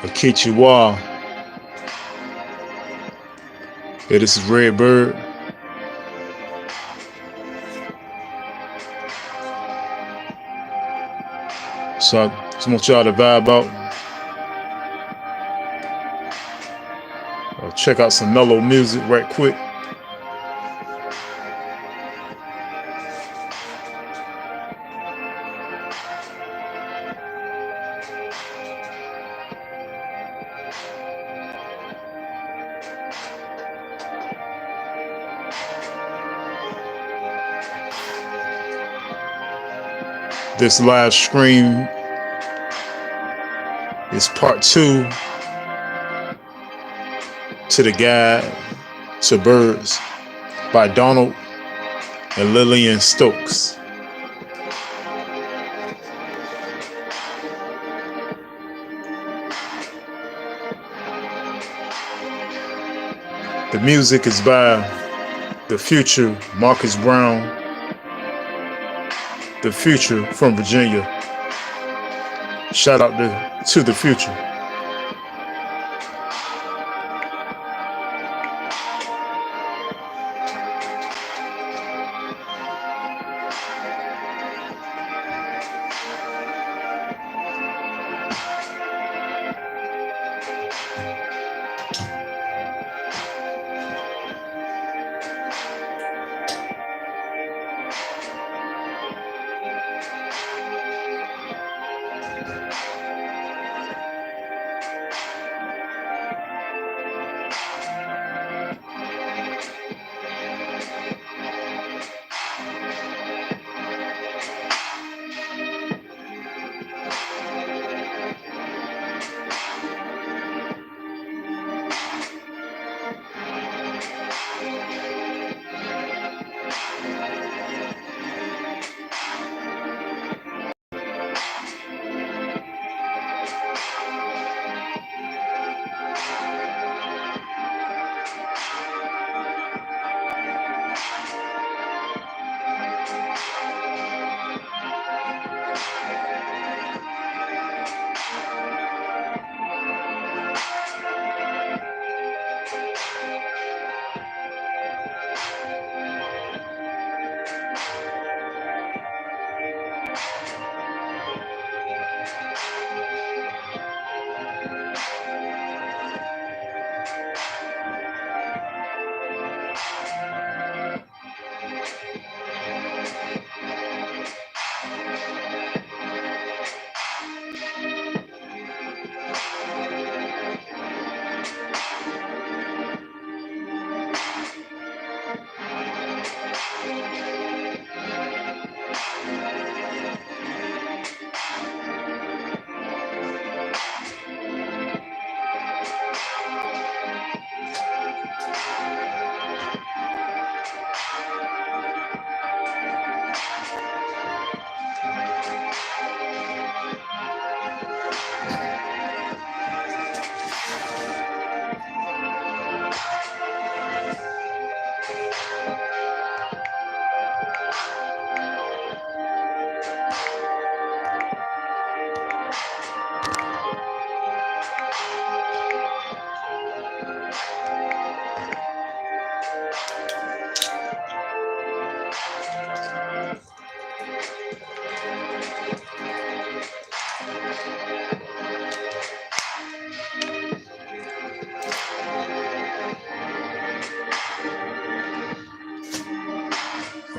Akichiwa. Yeah, this is Red Bird. So I just want y'all to vibe out. Check out some mellow music right quick. This live stream is part 2 to the Guide to Birds by Donald and Lillian Stokes. The music is by The Future, Marcus Brown. The Future from Virginia. Shout out to The Future.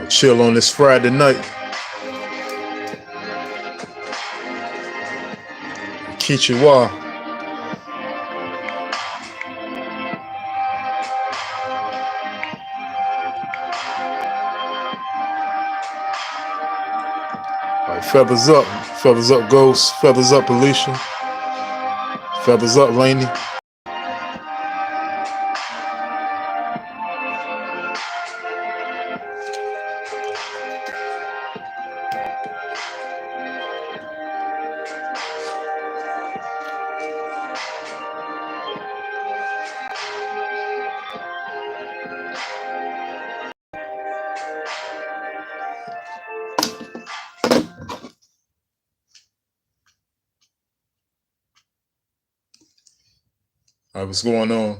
Chill on this Friday night. Kichiwa. All right, feathers up, Ghost, feathers up, Alicia, feathers up, Laney. All right, what's going on?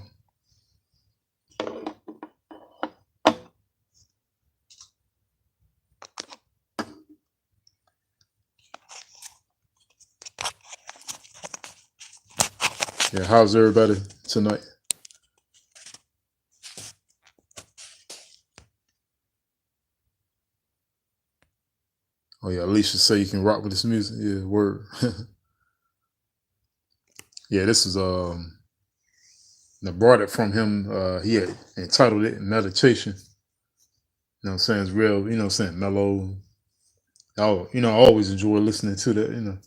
Yeah, how's everybody tonight? Oh yeah, Alicia say you can rock with this music. Yeah, word. Yeah, this is I brought it from him. He had entitled it Meditation. You know what I'm saying? It's real, you know what I'm saying, mellow. I always enjoy listening to that,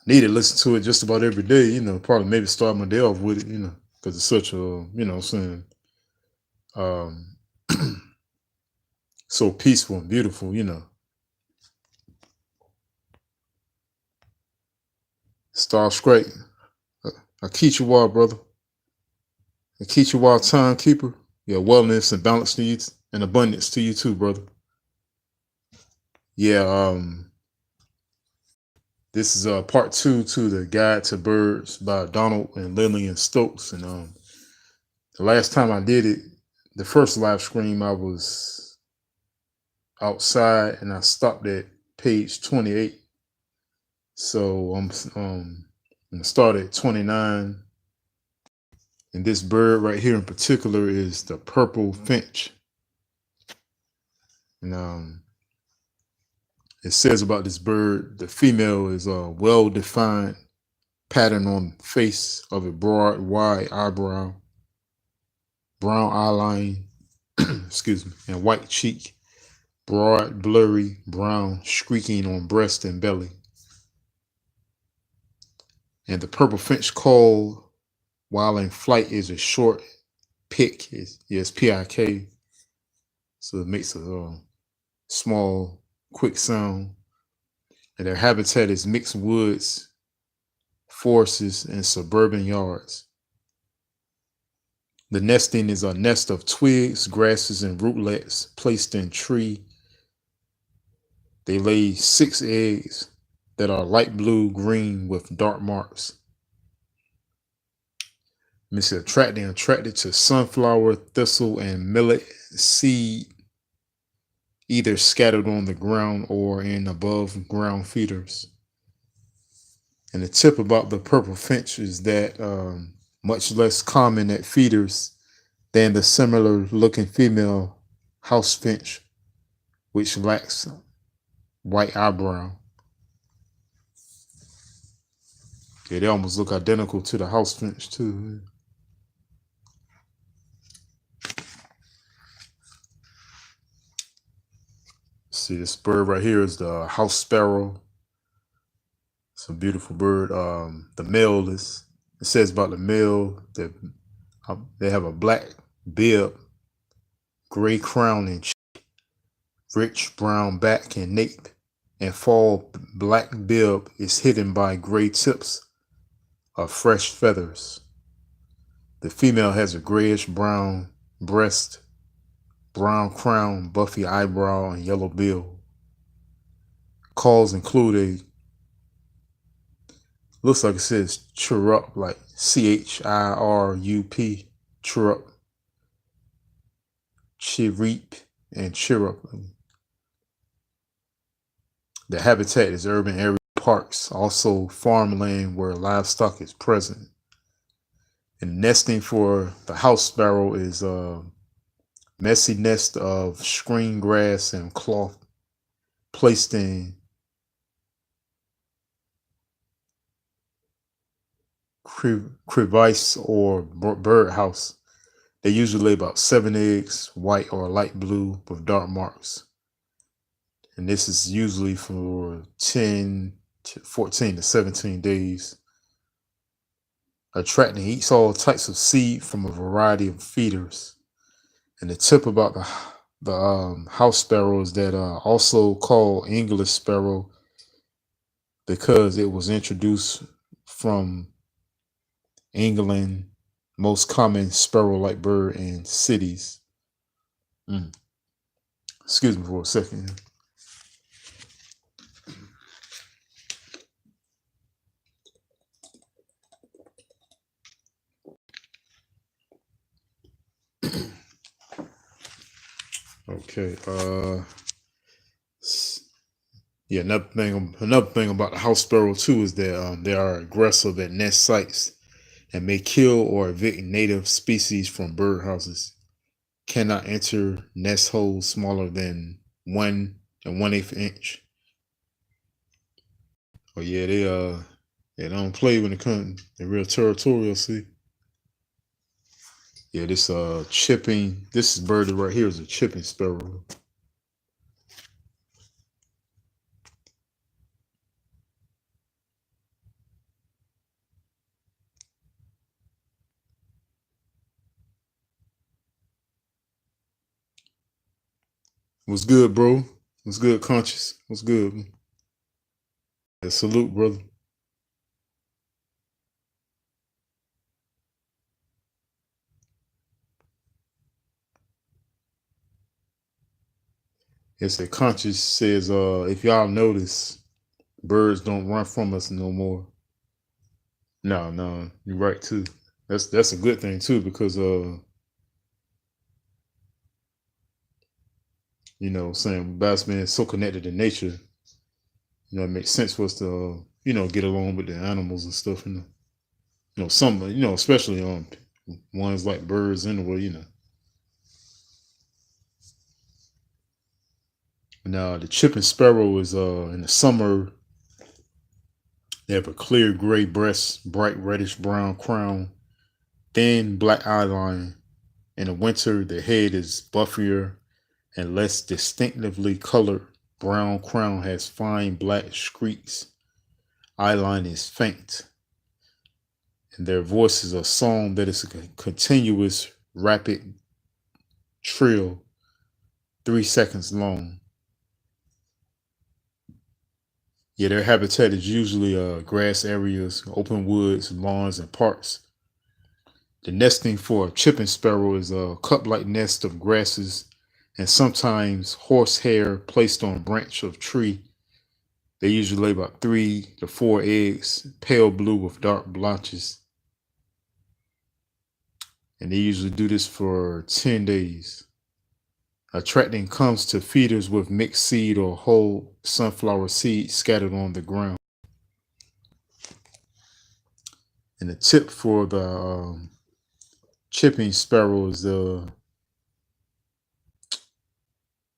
Need to listen to it just about every day, probably maybe start my day off with it, because it's such a, what I'm saying, um so peaceful and beautiful. Star Scrape. Akichiwa, brother. Akichiwa timekeeper. Yeah, wellness and balance needs and abundance to you too, brother. Yeah, this is part 2 to the Guide to Birds by Donald and Lillian Stokes. And the last time I did it, the first live stream, I was outside and I stopped at page 28. So I'm gonna start at 29. And this bird right here in particular is the purple finch. And it says about this bird, the female is a well-defined pattern on the face of a broad, wide eyebrow, brown eyeline, excuse me, and white cheek, broad, blurry, brown, streaking on breast and belly. And the purple finch call while in flight is a short pick, is P-I-K. So it makes a small, quick sound. And their habitat is mixed woods, forests, and suburban yards. The nesting is a nest of twigs, grasses, and rootlets placed in tree. They lay 6 eggs that are light blue green with dark marks. It's attracted to sunflower, thistle, and millet seed, either scattered on the ground or in above ground feeders. And the tip about the purple finch is that much less common at feeders than the similar looking female house finch, which lacks white eyebrow. Yeah, they almost look identical to the house finch too. See, this bird right here is the house sparrow. It's a beautiful bird. The male is, it says about the male that they have a black bib, gray crown and rich brown back and nape, and fall black bib is hidden by gray tips of fresh feathers. The female has a grayish brown breast, brown crown, buffy eyebrow, and yellow bill. Calls include looks like it says chirrup, like CHIRUP, chirrup, chirreep, and chirrup. The habitat is urban area parks, also farmland where livestock is present. And nesting for the house sparrow is a messy nest of screen grass and cloth placed in crevice or birdhouse. They usually lay about 7 eggs, white or light blue with dark marks. And this is usually for 14 to 17 days. Attracting eats all types of seed from a variety of feeders. And the tip about the house sparrow is that also called English sparrow because it was introduced from England, most common sparrow-like bird in cities. Excuse me for a second. Okay. Yeah. Another thing about the house sparrow too is that they are aggressive at nest sites and may kill or evict native species from birdhouses. Cannot enter nest holes smaller than 1 and 1/8 inch. Oh yeah, they don't play when it comes. They're real territorial. See. Yeah, this chipping. This bird right here is a chipping sparrow. What's good, bro? What's good, conscious? What's good? Yeah, salute, brother. Yes, the conscious says, if y'all notice, birds don't run from us no more. No, no, you're right too. That's a good thing too, because saying batsmen is so connected to nature, it makes sense for us to get along with the animals and stuff, some especially ones like birds anyway. Now the chipping sparrow is in the summer they have a clear gray breast, bright reddish brown crown, thin black eyeline. In the winter, the head is buffier and less distinctively colored. Brown crown has fine black streaks. Eyeline is faint. And their voice is a song that is a continuous, rapid trill, 3 seconds long. Yeah, their habitat is usually grass areas, open woods, lawns, and parks. The nesting for a chipping sparrow is a cup-like nest of grasses and sometimes horsehair placed on a branch of tree. They usually lay about 3 to 4 eggs, pale blue with dark blotches. And they usually do this for 10 days. Attracting comes to feeders with mixed seed or whole sunflower seed scattered on the ground. And the tip for the chipping sparrow is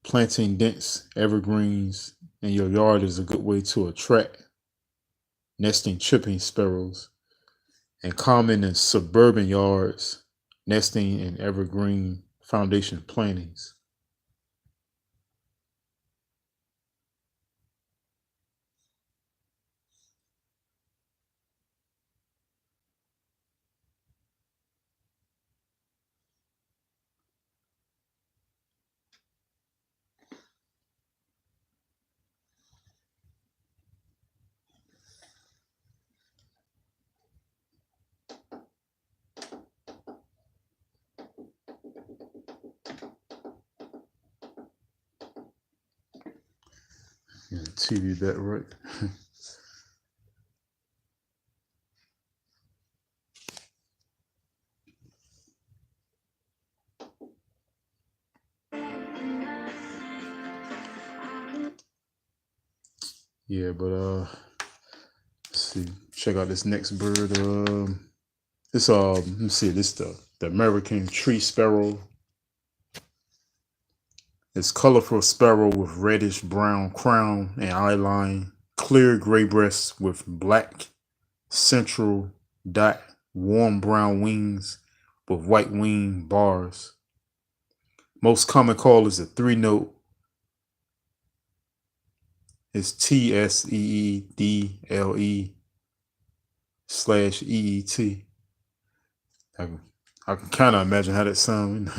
planting dense evergreens in your yard is a good way to attract nesting chipping sparrows. And common in suburban yards, nesting in evergreen foundation plantings. Yeah, TV that right. Yeah, but let's see. Check out this next bird. This let me see. This the American tree sparrow. It's colorful sparrow with reddish brown crown and eyeline, clear gray breast with black central dot, warm brown wings with white wing bars. Most common call is a 3 note. It's TSEEDLE/EET. I can kind of imagine how that sounds.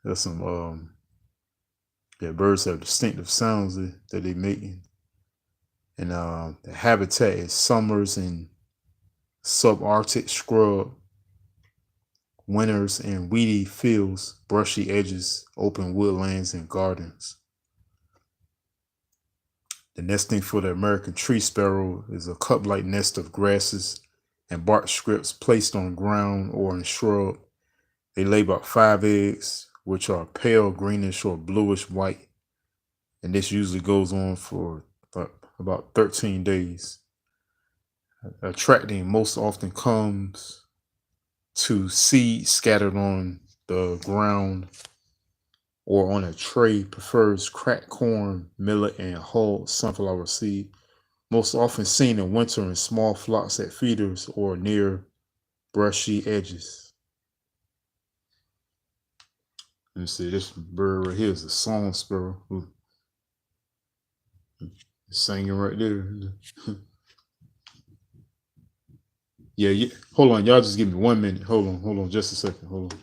There's some yeah, birds have distinctive sounds that they make, and the habitat is summers in subarctic scrub, winters in weedy fields, brushy edges, open woodlands, and gardens. The nesting for the American tree sparrow is a cup-like nest of grasses and bark strips placed on ground or in shrub. They lay about 5 eggs, which are pale greenish or bluish white. And this usually goes on for about 13 days. Attracting most often comes to seeds scattered on the ground or on a tray, prefers cracked corn, millet, and hulled sunflower seed. Most often seen in winter in small flocks at feeders or near brushy edges. Let me see, this bird right here is a song sparrow. Ooh. Singing right there. Yeah. Hold on, y'all just give me 1 minute. Hold on, just a second. Hold on.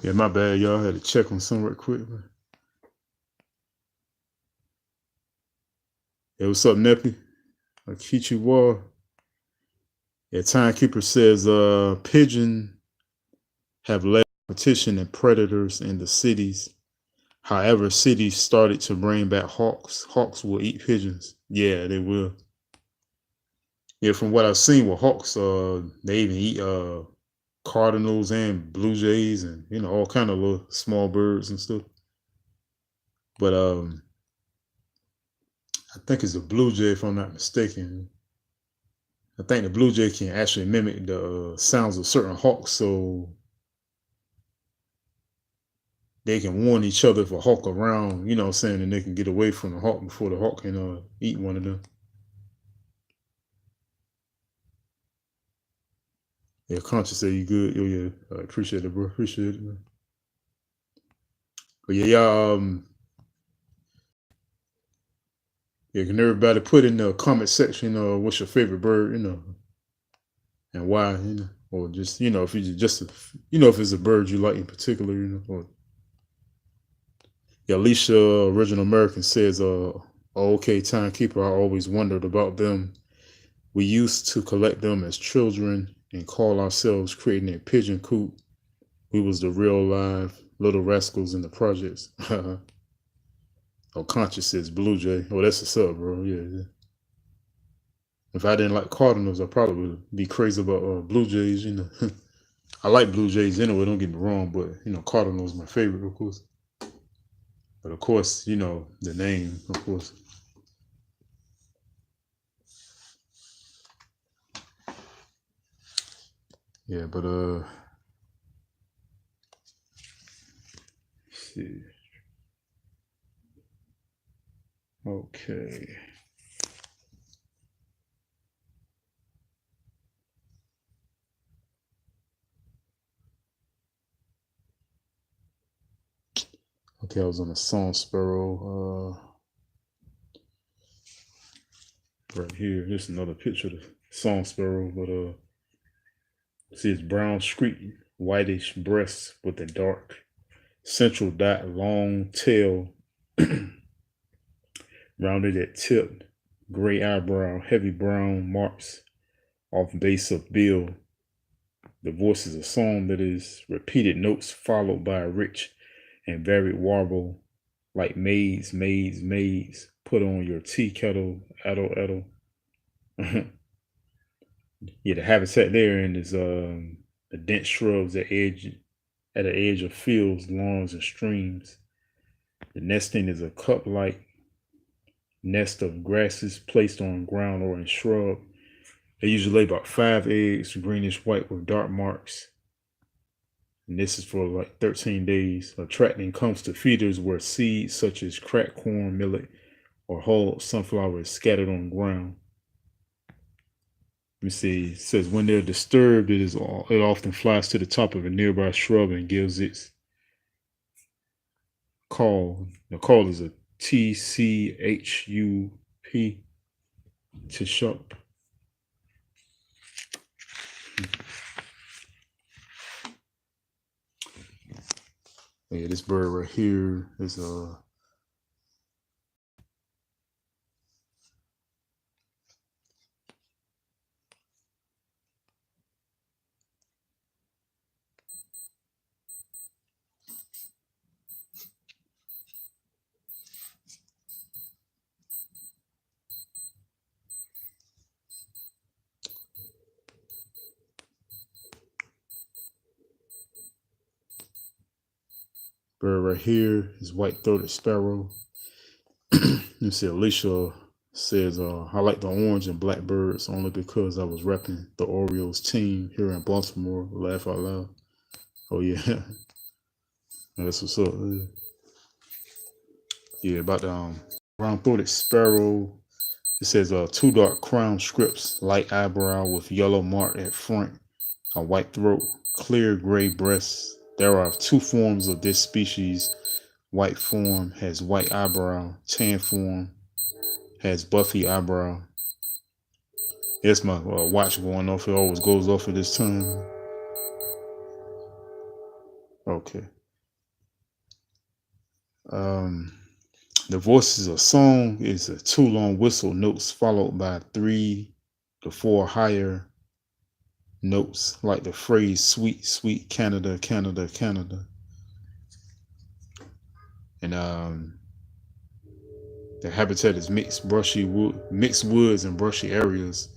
Yeah, my bad, y'all. Had to check on something right quick. Hey, what's up, Neppy? Akichiwa. Yeah, Timekeeper says pigeon have less competition than predators in the cities. However, cities started to bring back hawks. Hawks will eat pigeons. Yeah, they will. Yeah, from what I've seen with hawks, they even eat cardinals and blue jays and all kind of little small birds and stuff. But I think it's a blue jay if I'm not mistaken. I think the blue jay can actually mimic the sounds of certain hawks, so they can warn each other if a hawk around, you know what I'm saying, and they can get away from the hawk before the hawk can eat one of them. Yeah, Conscious say you good. Yo, yeah, I appreciate it, bro. Appreciate it, man. But yeah, y'all, yeah, can everybody put in the comment section what's your favorite bird, and why, or just, if you just, if it's a bird you like in particular, or yeah, Alicia, Original American says, okay, Timekeeper, I always wondered about them. We used to collect them as children and call ourselves creating a pigeon coop. We was the real live little rascals in the projects. Oh, Conscious says Blue Jay. Oh, that's what's up, bro. Yeah. If I didn't like Cardinals, I probably would be crazy about Blue Jays, I like Blue Jays anyway, don't get me wrong, but, Cardinals my favorite, of course. But of course, the name, of course. Yeah, but let's see. Okay. Okay, I was on a song sparrow. Right here. Just another picture of the song sparrow, but see its brown streak, whitish breast with a dark central dot, long tail, rounded at tip, gray eyebrow, heavy brown marks off base of bill. The voice is a song that is repeated notes followed by a rich and varied warble like maids, maids, maids. Put on your tea kettle, addle, addle. Yeah, the habitat there in is the dense shrubs at the edge of fields, lawns, and streams. The nesting is a cup-like nest of grasses placed on ground or in shrub. They usually lay about 5 eggs, greenish white with dark marks. And this is for like 13 days. Attracting comes to feeders where seeds such as cracked corn, millet, or whole sunflower is scattered on the ground. Let me see. It says when they're disturbed, it often flies to the top of a nearby shrub and gives its call. The call is a TCHUP, to sharp. Yeah, this bird right here is a bird right here is white-throated sparrow. You see, Alicia says, I like the orange and black birds only because I was repping the Orioles team here in Baltimore. Laugh out loud. Oh, yeah. That's what's up. Yeah, about the brown-throated sparrow. It says, two dark crown scripts, light eyebrow with yellow mark at front, a white throat, clear gray breasts. There are two forms of this species. White form has white eyebrow. Tan form has buffy eyebrow. It's my watch going off. It always goes off at this time. Okay. The voices of song is a 2 long whistle notes followed by 3 to 4 higher notes, like the phrase "sweet, sweet Canada, Canada, Canada." And the habitat is mixed woods and brushy areas.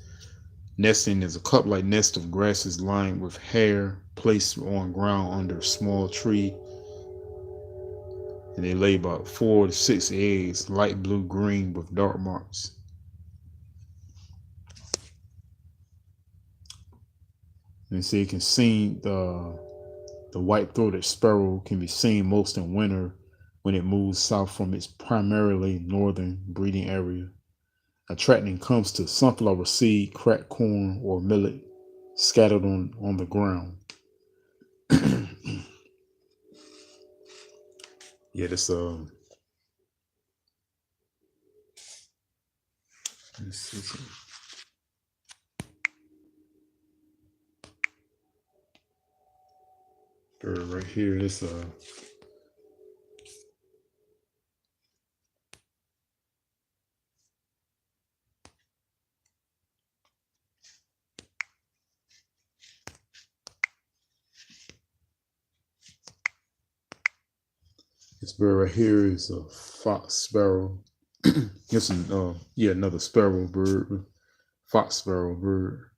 Nesting is a cup-like nest of grasses lined with hair placed on ground under a small tree. And they lay about 4 to 6 eggs, light blue green with dark marks. And so you can see the white-throated sparrow can be seen most in winter when it moves south from its primarily northern breeding area. Attracting comes to sunflower seed, cracked corn, or millet scattered on the ground. Yeah, this let's see some bird right here. This bird right here is a fox sparrow. It's another sparrow bird, fox sparrow bird.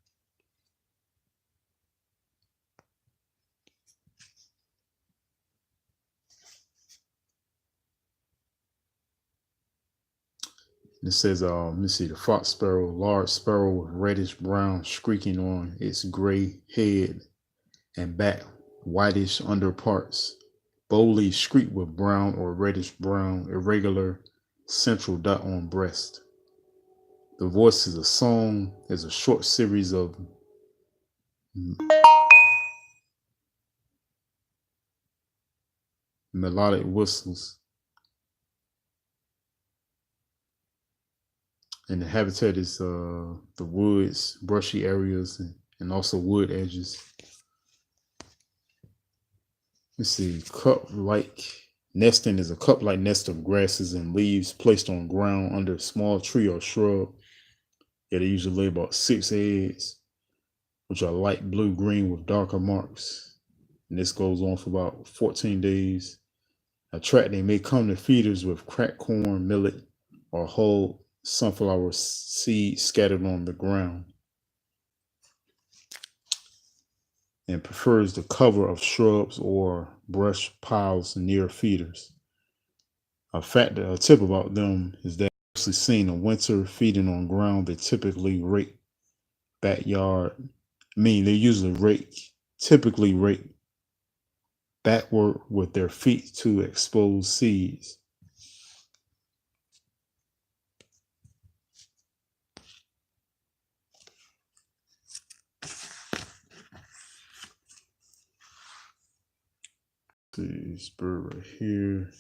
It says, let me see, the fox sparrow, large sparrow with reddish brown streaking on its gray head and back, whitish underparts, boldly streaked with brown or reddish brown, irregular central dot on breast. The voice is a song, is a short series of melodic whistles. And the habitat is the woods, brushy areas, and also wood edges. Let's see, cup-like nesting is a cup-like nest of grasses and leaves placed on ground under a small tree or shrub. Yeah, they usually lay about 6 eggs, which are light blue-green with darker marks. And this goes on for about 14 days. Attracting may come to feeders with cracked corn, millet, or whole sunflower seeds scattered on the ground, and prefers the cover of shrubs or brush piles near feeders. A tip about them is that mostly seen in winter feeding on ground they typically rake backyard. They usually typically rake backward with their feet to expose seeds. See this bird right here.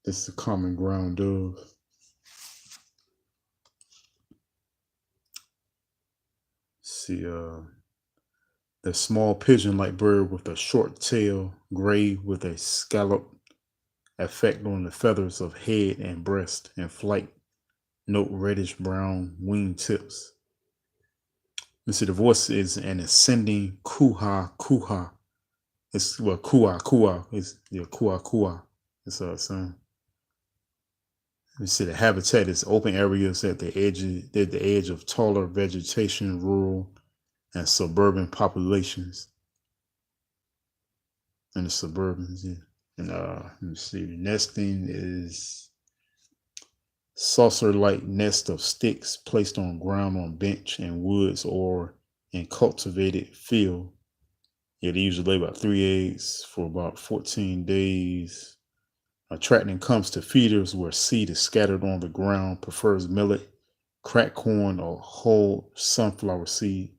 This is the common ground dove. See, the small pigeon-like bird with a short tail, gray with a scallop effect on the feathers of head and breast, and flight. Note reddish brown wing tips. You see, the voice is an ascending kuha kuha. It's well kuha kuha. It's kuha kuha. It's a sound. You see, the habitat is open areas at the edge of taller vegetation, rural and suburban populations. And the suburbans, yeah. And let me see. The nesting is saucer-like nest of sticks placed on ground on bench in woods or in cultivated field. Yeah, they usually lay about 3 eggs for about 14 days. Attracting comes to feeders where seed is scattered on the ground, prefers millet, cracked corn, or whole sunflower seed.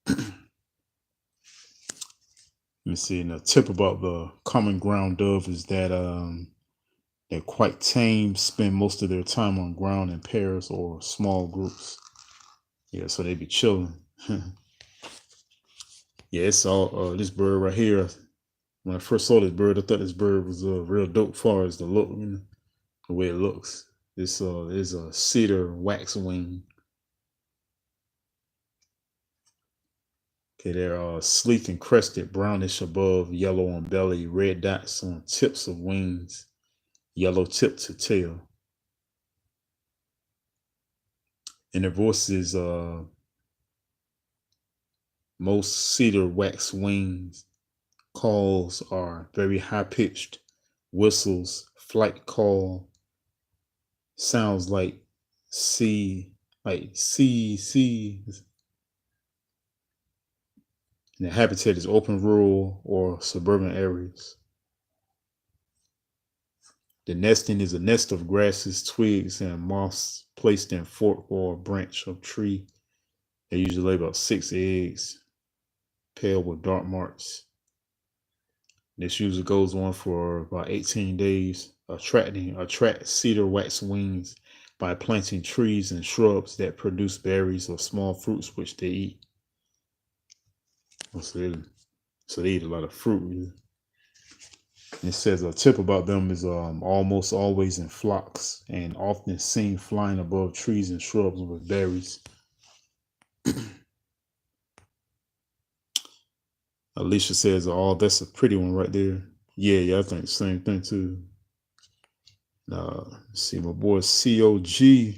Let me see. And a tip about the common ground dove is that they're quite tame, spend most of their time on ground in pairs or small groups. Yeah, so they be chilling. Yeah, it's all this bird right here. When I first saw this bird, I thought this bird was real dope as far as the look, the way it looks. This is a cedar waxwing. Okay, they're sleek and crested, brownish above, yellow on belly, red dots on tips of wings, yellow tip to tail. And their voices, most cedar wax wings calls are very high pitched whistles, flight call, sounds like C. And the habitat is open rural or suburban areas. The nesting is a nest of grasses, twigs, and moss placed in fork or branch of tree. They usually lay about 6 eggs, pale with dark marks. This usually goes on for about 18 days, attract cedar wax wings by planting trees and shrubs that produce berries or small fruits which they eat. So they eat a lot of fruit. It says a tip about them is almost always in flocks and often seen flying above trees and shrubs with berries. Alicia says, "Oh, that's a pretty one right there." Yeah, I think the same thing too. See, my boy COG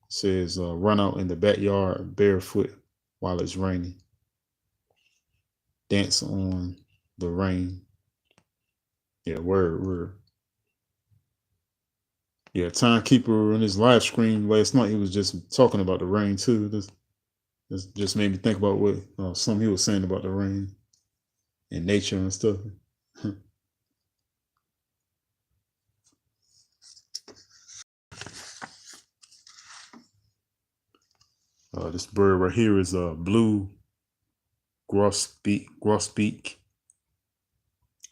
says, "Run out in the backyard barefoot while it's raining. Dance on the rain." Yeah, word. Yeah, Timekeeper in his live stream last night, he was just talking about the rain too. This just made me think about what something he was saying about the rain and nature and stuff. This bird right here is a blue grosbeak.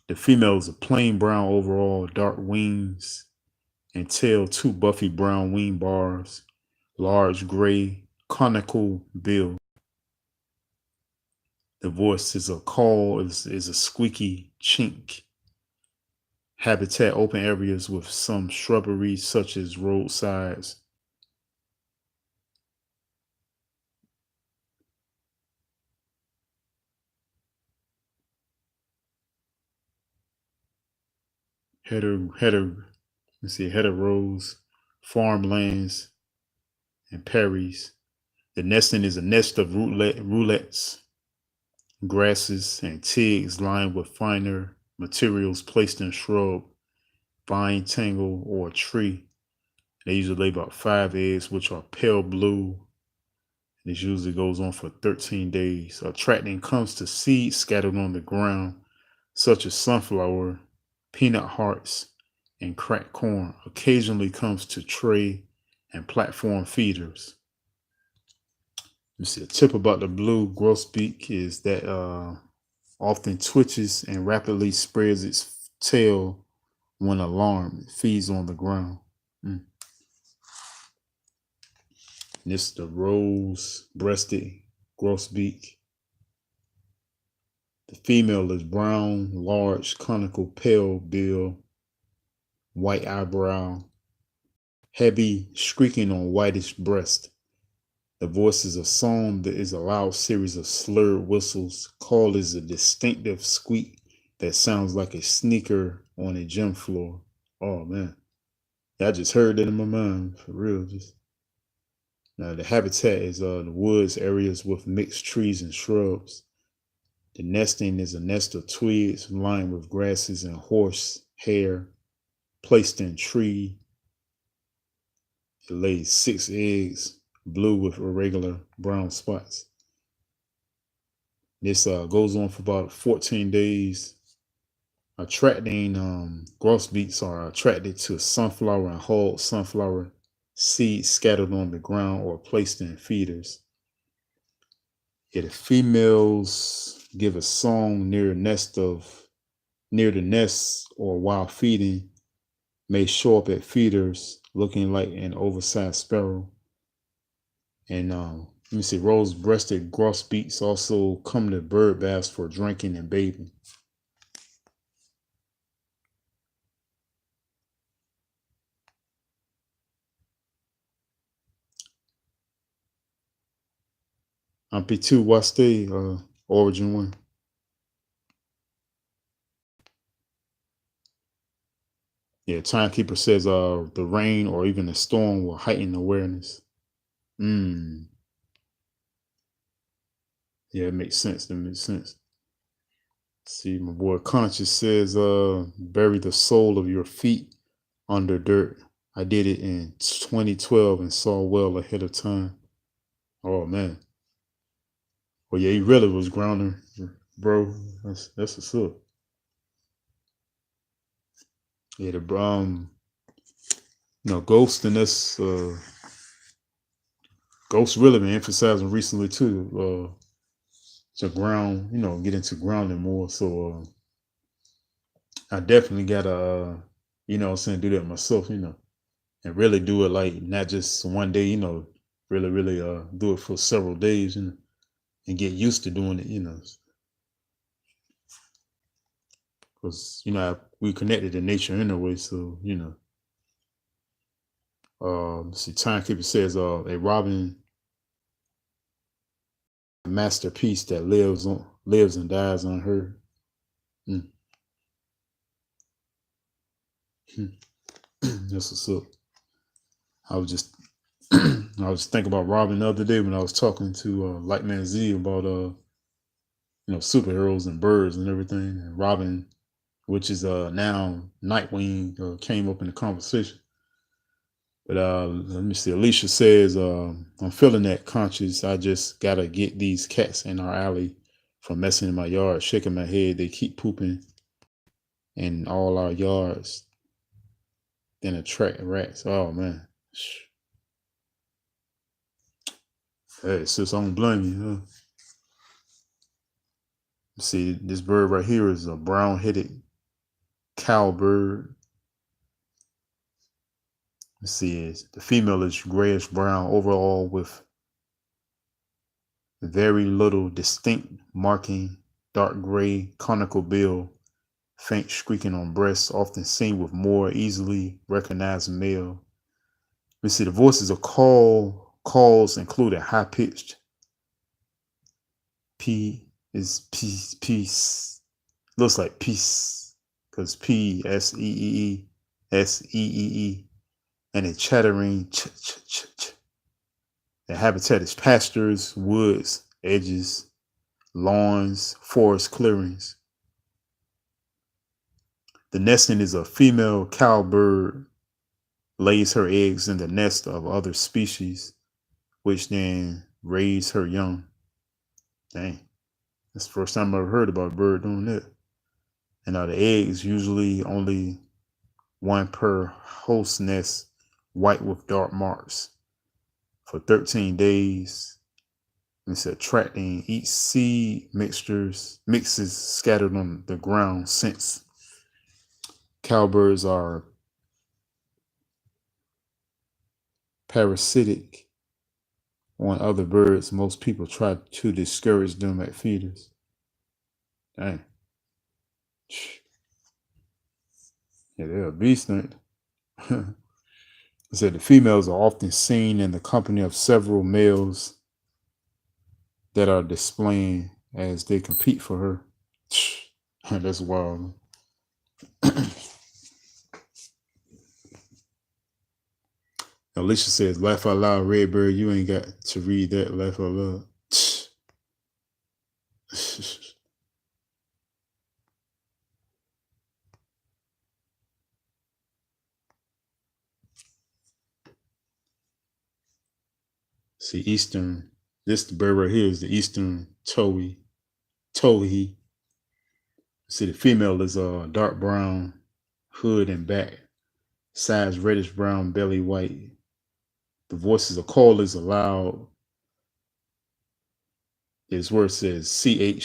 The female is a plain brown overall, dark wings and tail, two buffy brown wing bars, large gray conical bill. The voice is a squeaky chink. Habitat open areas with some shrubbery such as roadsides. Header, let's see, header rows farmlands, and prairies. The nesting is a nest of roulettes, grasses, and twigs lined with finer materials placed in shrub, vine tangle, or a tree. They usually lay about 5 eggs, which are pale blue. This usually goes on for 13 days. Attracting comes to seeds scattered on the ground, such as sunflower, peanut hearts, and cracked corn. Occasionally comes to tray and platform feeders. You see, a tip about the blue grosbeak is that often twitches and rapidly spreads its tail when alarmed. It feeds on the ground. This is the rose-breasted grosbeak. The female is brown, large, conical, pale bill, white eyebrow, heavy, streaking on whitish breast. The voice is a song that is a loud series of slurred whistles. Call is a distinctive squeak that sounds like a sneaker on a gym floor. Oh man, I just heard that in my mind for real. Just now, the habitat is the woods areas with mixed trees and shrubs. The nesting is a nest of twigs lined with grasses and horse hair placed in tree. It lays 6 eggs, blue with irregular brown spots. This goes on for about 14 days. Attracting grosbeaks are attracted to sunflower and hulled sunflower seeds scattered on the ground or placed in feeders. The females give a song near the nest or while feeding, may show up at feeders looking like an oversized sparrow. And let me see, rose-breasted grosbeaks also come to bird baths for drinking and bathing. P2, what's the origin one? Yeah, timekeeper says the rain or even the storm will heighten awareness. Yeah, it makes sense. That makes sense. See, my boy Conscious says bury the sole of your feet under dirt. I did it in 2012 and saw well ahead of time. Oh man. Well, yeah, he really was grounding, bro. That's what's up. Yeah, the Ghost and this Ghost really been emphasizing recently too. To ground, get into grounding more. So I definitely gotta I'm saying, do that myself, and really do it like not just one day, really, really do it for several days, and get used to doing it, because we connected to nature anyway. So see, timekeeper says a robin masterpiece that lives and dies unheard. Mm. That's what's up. I was just I was thinking about Robin the other day when I was talking to Lightman Z about superheroes and birds and everything. And Robin, which is now Nightwing, came up in the conversation. But let me see. Alicia says, I'm feeling that conscious. I just gotta get these cats in our alley from messing in my yard, shaking my head. They keep pooping in all our yards. Then attract rats. Oh man. Hey, sis, I don't blame you. Huh? See, this bird right here is a brown-headed cowbird. Let's see, the female is grayish brown overall with very little distinct marking, dark gray, conical bill, faint streaking on breasts, often seen with more easily recognized male. We see the voices of calls include a high-pitched P is peace. Looks like peace because P S E E E S E E E. and a chattering ch. The habitat is pastures, woods, edges, lawns, forest clearings. The nesting is a female cowbird lays her eggs in the nest of other species, which then raise her young. Dang, that's the first time I ever heard about a bird doing that. And the eggs usually only one per host nest, white with dark marks. For 13 days, it's attracting each seed mixes scattered on the ground. Since cowbirds are parasitic on other birds, most people try to discourage them at feeders. Dang. Yeah, they're a beast, ain't they? It said the females are often seen in the company of several males that are displaying as they compete for her. That's wild. Alicia says, laugh out loud, Redbird. You ain't got to read that. Laugh out loud. See, eastern. This bird right here is the eastern towhee. See, the female is dark brown, hood and back, sides reddish brown, belly white. The voices of call is loud. His word says CHEWINK.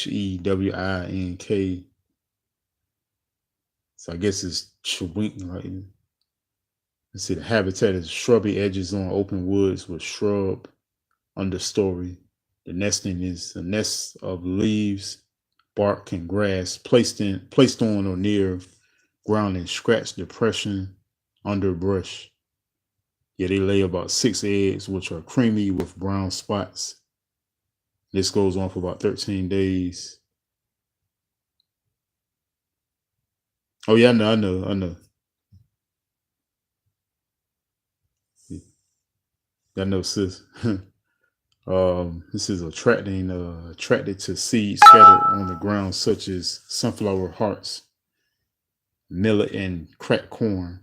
So I guess it's chewink. Right? Let's see, the habitat is shrubby edges on open woods with shrub understory. The nesting is a nest of leaves, bark, and grass placed on or near ground in scratch depression underbrush. Yeah, they lay about 6 eggs, which are creamy with brown spots. This goes on for about 13 days. Oh yeah, I know. I know, sis. This is attracted to seeds scattered on the ground, such as sunflower hearts, millet, and cracked corn.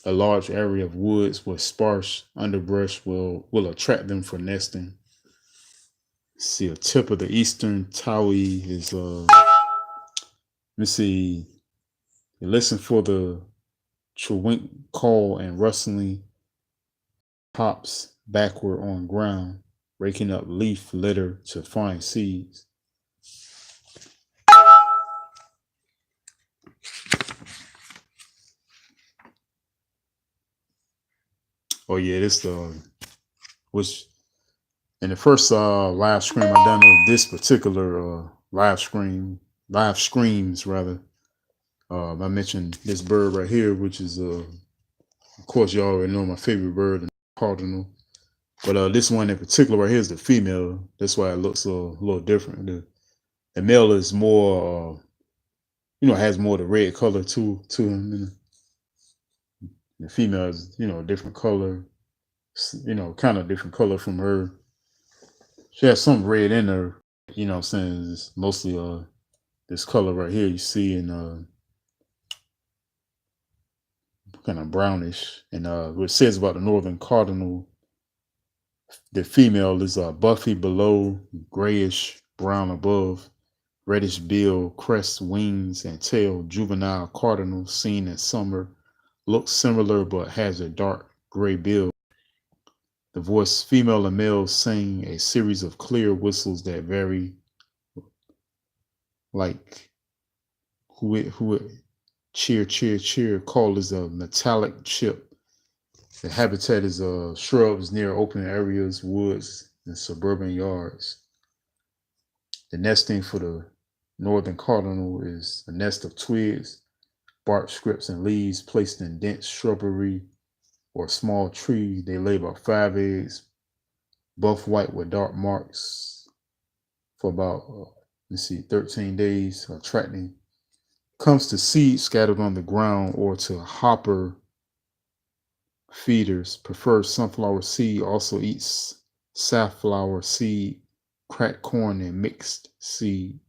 A large area of woods with sparse underbrush will attract them for nesting. See, a tip of the eastern towhee is let me see. Listen for the chewink call and rustling hops backward on ground, raking up leaf litter to find seeds. Oh yeah, this which in the first live stream I done of this particular live screams rather. I mentioned this bird right here, which is of course you already know my favorite bird, the cardinal. But this one in particular right here is the female. That's why it looks a little different. The male is more, has more of the red color to him. The female is, a different color, kind of different color from her. She has some red in her, what I'm saying? It's mostly this color right here you see in kind of brownish. And what it says about the northern cardinal, the female is buffy below, grayish brown above, reddish bill, crest, wings, and tail. Juvenile cardinal seen in summer. Looks similar but has a dark gray bill. The voice, female and male, sing a series of clear whistles that vary, like who cheer, cheer, cheer. Call is a metallic chip. The habitat is shrubs near open areas, woods, and suburban yards. The nesting for the northern cardinal is a nest of twigs, bark strips, and leaves placed in dense shrubbery or small tree. They lay about 5 eggs, buff white with dark marks, for about 13 days. Attracting comes to seeds scattered on the ground or to hopper feeders prefer sunflower seed, also eats safflower seed, cracked corn, and mixed seed.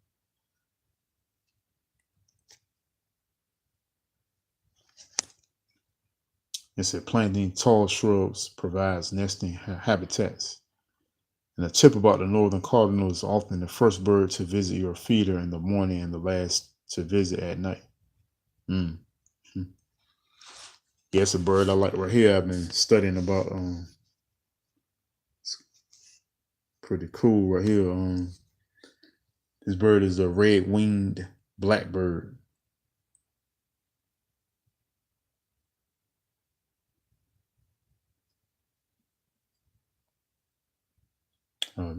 It said planting tall shrubs provides nesting habitats. And the tip about the northern cardinal is often the first bird to visit your feeder in the morning and the last to visit at night. Mm. Yeah, it's a bird I like right here. I've been studying about. It's pretty cool right here. This bird is a red-winged blackbird.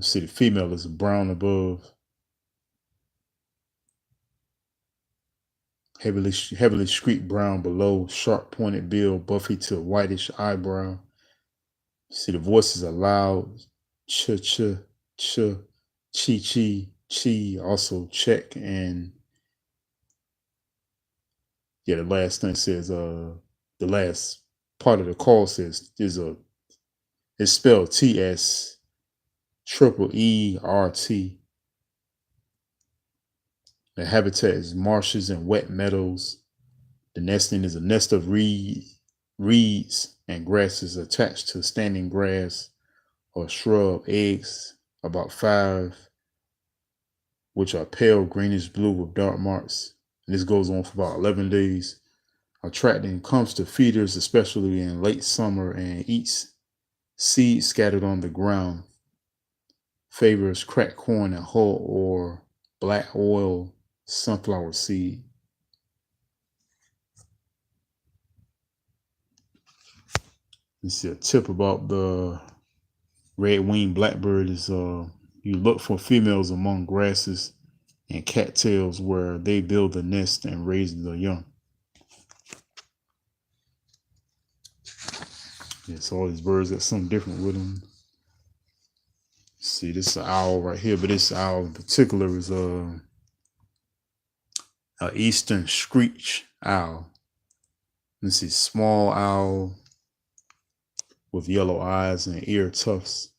See, the female is brown above, heavily streaked brown below, sharp pointed bill, buffy to whitish eyebrow. See, the voices are loud, ch ch ch, chi chi chi, also check, and yeah, the last thing says the last part of the call says it's spelled TS triple ERT. The habitat is marshes and wet meadows. The nesting is a nest of reeds and grasses attached to standing grass or shrub. Eggs, about 5, which are pale greenish blue with dark marks. And this goes on for about 11 days. Attracting comes to feeders, especially in late summer, and eats seeds scattered on the ground. Favors cracked corn and hull or black oil sunflower seed. You see a tip about the red-winged blackbird is you look for females among grasses and cattails where they build a nest and raise the young. Yeah, so all these birds got something different with them. See, this is an owl right here, but this owl in particular is a eastern screech owl. Let's see, small owl with yellow eyes and ear tufts.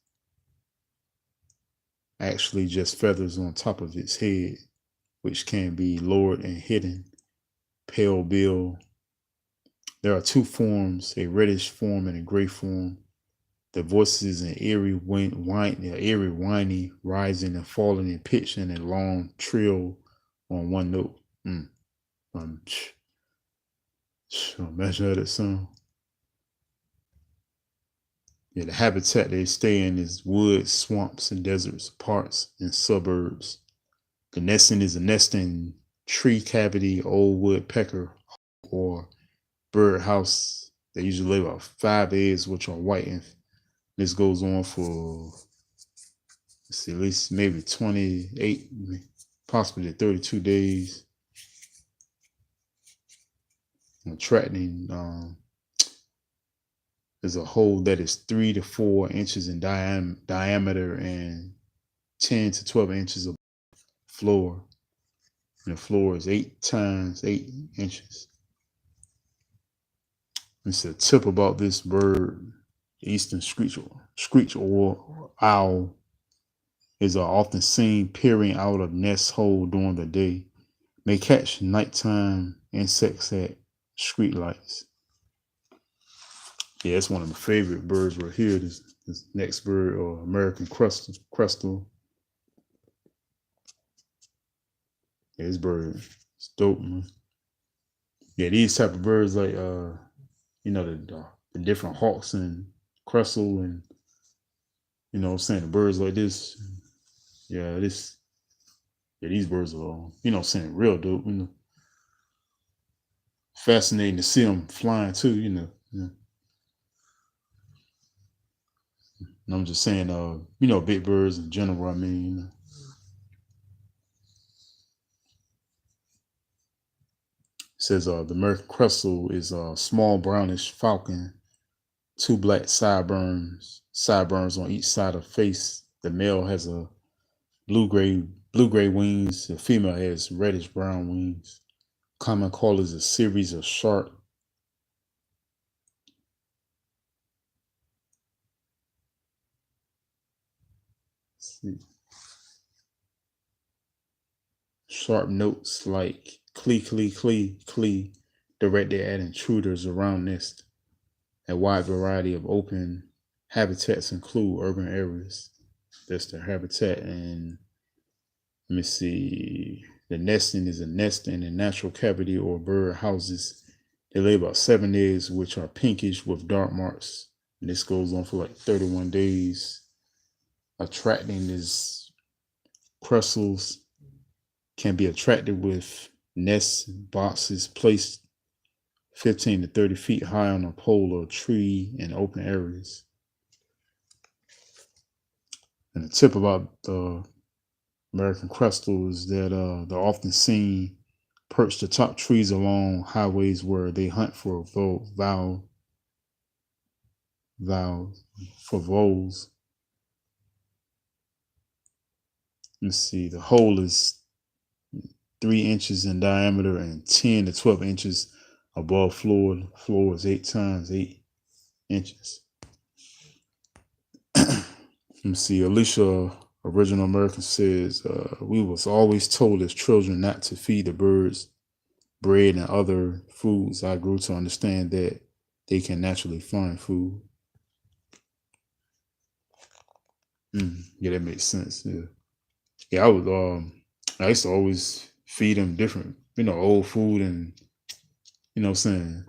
Actually, just feathers on top of its head, which can be lowered and hidden. Pale bill. There are 2 forms, a reddish form and a gray form. The voices an eerie whiny, rising and falling in pitch and a long trill on one note. Imagine how that sound. Yeah, the habitat they stay in is woods, swamps, and deserts, parks, and suburbs. The nesting is a nesting tree cavity, old woodpecker, or bird house. They usually lay about 5 eggs, which are white. And this goes on for, let's see, at least maybe 28, possibly 32 days. Attracting is a hole that is 3 to 4 inches in diameter and 10 to 12 inches of floor. And the floor is 8 times 8 inches. It's a tip about this bird, eastern screech or owl, is often seen peering out of nest hole during the day. May catch nighttime insects at street lights. Yeah, it's one of my favorite birds right here. This next bird, or American crustal. Yeah, this bird is dope, man. Yeah, these type of birds, like the different hawks and crustle, and I'm saying, the birds like this. Yeah, these birds are, saying, real dope. Fascinating to see them flying too. And I'm just saying, big birds in general. I mean, it says the American crustal is a small brownish falcon, 2 black sideburns on each side of face. The male has a blue-gray wings. The female has reddish brown wings. Common call is a series of sharp Sharp notes like clee, clee, clee, clee, directed at intruders around nest. A wide variety of open habitats include urban areas. That's their habitat. And let me see. The nesting is a nest in a natural cavity or bird houses. They lay about 7 eggs, which are pinkish with dark marks. And this goes on for like 31 days. Attracting is crustals can be attracted with nest boxes placed 15 to 30 feet high on a pole or tree in open areas. And the tip about the American crustal is that they're often seen perched atop trees along highways where they hunt for voles. Let's see, the hole is 3 inches in diameter and 10 to 12 inches above floor. The floor is 8 times 8 inches. Let me see, Alicia, Original American, says, we was always told as children not to feed the birds bread and other foods. I grew to understand that they can naturally find food. Yeah, that makes sense. Yeah, I used to always feed them different, old food and, what I'm saying,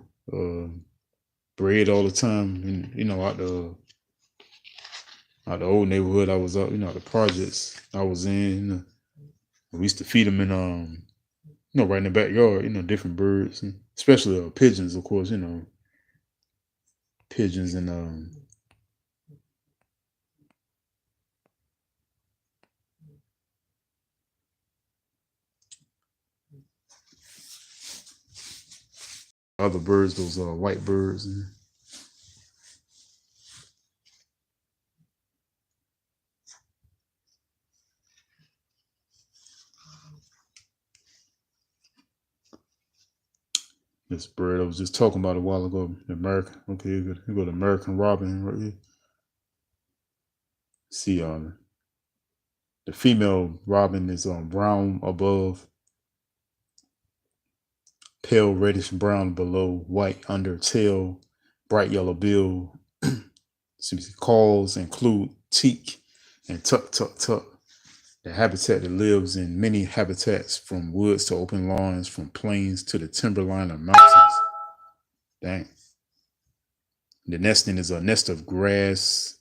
bread all the time. And, out the old neighborhood I was up, the projects I was in, we used to feed them in, right in the backyard, different birds, especially pigeons, of course, pigeons and other birds, those white birds. This bird I was just talking about a while ago, the American. Okay, you go to American robin right here. See, the female robin is brown above, pale reddish brown below, white under tail, bright yellow bill. Calls include teak and tuck, tuck, tuck. The habitat that lives in many habitats, from woods to open lawns, from plains to the timberline of mountains. Dang. The nesting is a nest of grass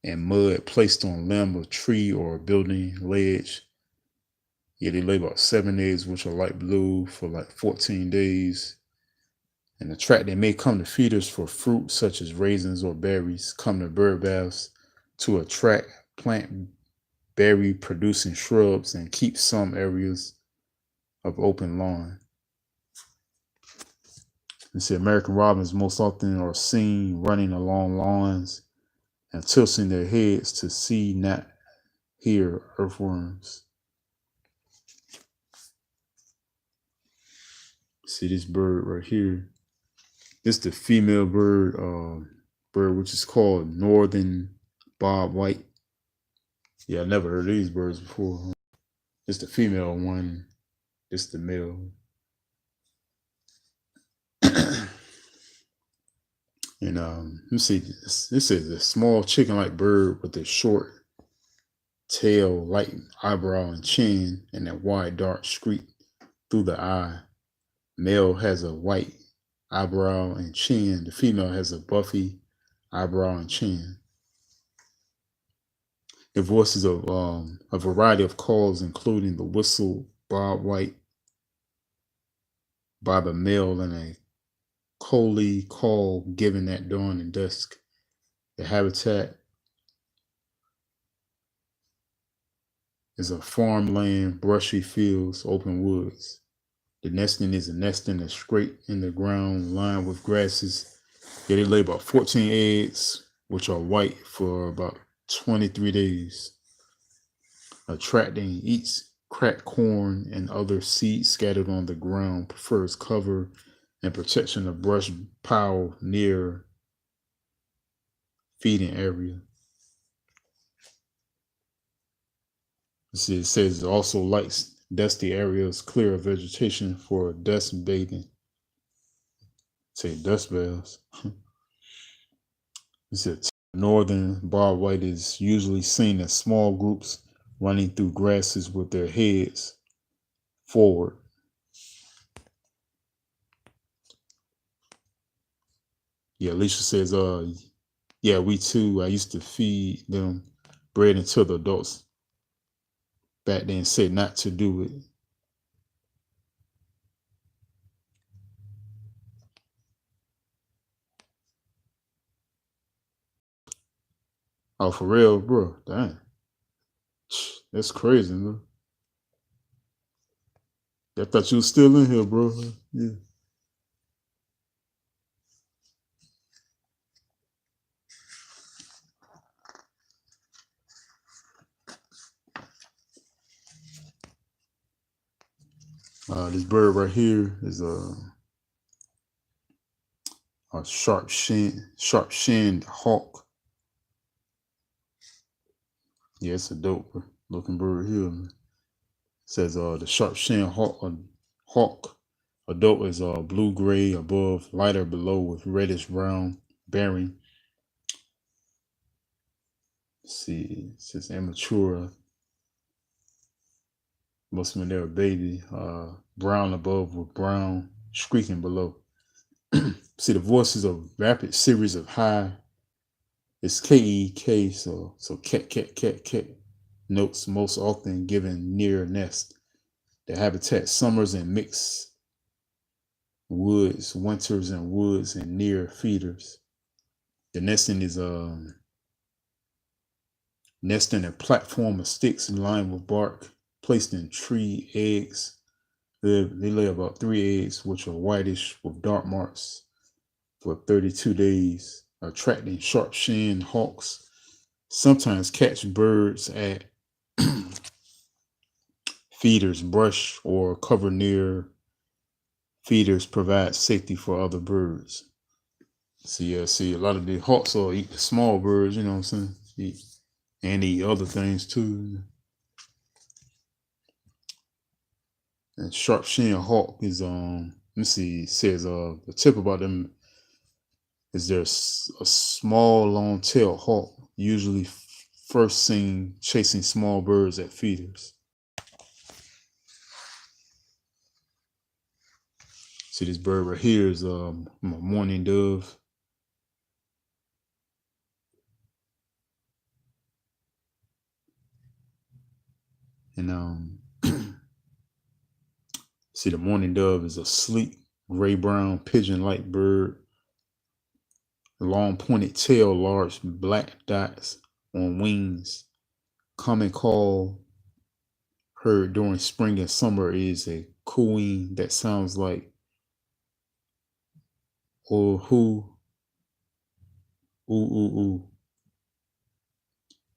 and mud placed on limb of tree or building ledge. Yeah, they lay about 7 eggs, which are light blue, for like 14 days. And they may come to feeders for fruit such as raisins or berries, come to bird baths to attract plant berry producing shrubs, and keep some areas of open lawn. You see, American robins most often are seen running along lawns and tilting their heads to see, not hear, earthworms. See this bird right here. This is the female bird, which is called northern bob white. Yeah, I never heard of these birds before. It's the female one. It's the male. And let me see. This is a small chicken-like bird with a short tail, light eyebrow and chin, and a wide dark streak through the eye. Male has a white eyebrow and chin. The female has a buffy eyebrow and chin. It voices a variety of calls, including the whistle bob white by the male and a coley call given at dawn and dusk. The habitat is a farmland, brushy fields, open woods. The nesting is a nesting that's straight in the ground, lined with grasses. Yeah, they lay about 14 eggs, which are white, for about 23 days. Attracting, eats cracked corn and other seeds scattered on the ground, prefers cover and protection of brush pile near feeding area. See, it says it also likes dusty areas, clear of vegetation for dust bathing. Say dust baths. It said northern bar white is usually seen in small groups running through grasses with their heads forward. Yeah, Alicia says, yeah, we too. I used to feed them bread until the adults back then said not to do it. Oh, for real, bro. Dang. That's crazy, bro. I thought you was still in here, bro. Yeah. This bird right here is a sharp shinned hawk. Yeah, it's a dope looking bird here, man. It says the sharp shinned hawk adult is blue gray above, lighter below with reddish brown bearing. Let's see, it says immature. Must have been their baby. Brown above with brown streaking below. See, the voice is a rapid series of high. It's K-E-K, so cat, cat, cat, cat. Notes most often given near nest. The habitat summers and mixed woods, winters and woods and near feeders. The nesting is nesting a platform of sticks lined with bark, placed in tree eggs. They lay about 3 eggs, which are whitish with dark marks for 32 days, attracting sharp-shinned hawks. Sometimes catch birds at feeders, brush or cover near feeders provide safety for other birds. See, a lot of the hawks will eat the small birds, you know what I'm saying? And eat other things too. And sharp-shinned hawk is let me see, it says the tip about them is there's a small long-tailed hawk, usually first seen chasing small birds at feeders. See, this bird right here is a mourning dove. And see, the mourning dove is a sleek gray-brown pigeon-like bird. Long pointed tail, large black dots on wings. Common call heard during spring and summer is a cooing that sounds like or who, ooh, ooh, ooh.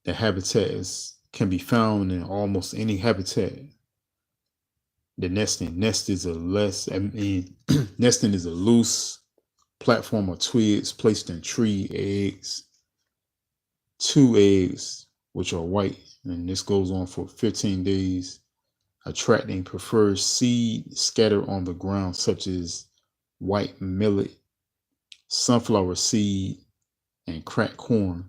The habitat can be found in almost any habitat. The nest is nesting is a loose platform of twigs placed in tree eggs. 2 eggs, which are white, and this goes on for 15 days, attracting preferred seed scattered on the ground, such as white millet, sunflower seed, and cracked corn.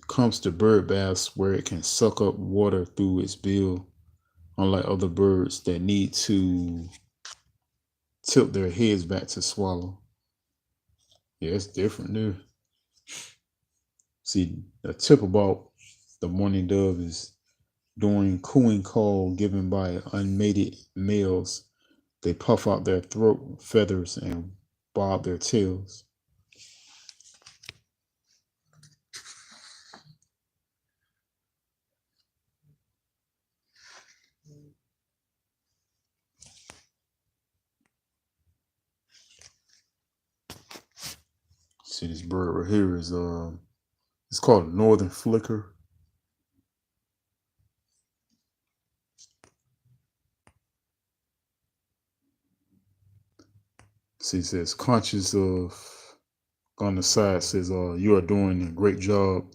Comes to bird baths where it can suck up water through its bill, unlike other birds that need to tilt their heads back to swallow. Yeah, it's different there. See, the tip about the mourning dove is during cooing call given by unmated males, they puff out their throat feathers and bob their tails. See, this bird right here is it's called a northern flicker. See, it says conscious of on the side says you are doing a great job.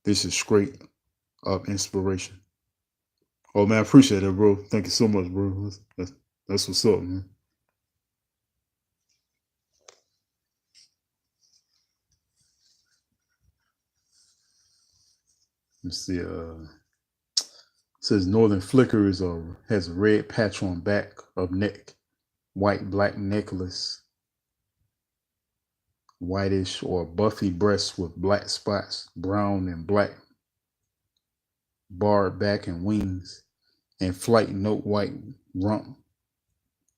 This is straight up inspiration. Oh man, I appreciate it, bro. Thank you so much, bro. That's what's up, man. Let's see. It says northern flicker has a red patch on back of neck, white black necklace, whitish or buffy breasts with black spots, brown and black barred back and wings, and flight note white rump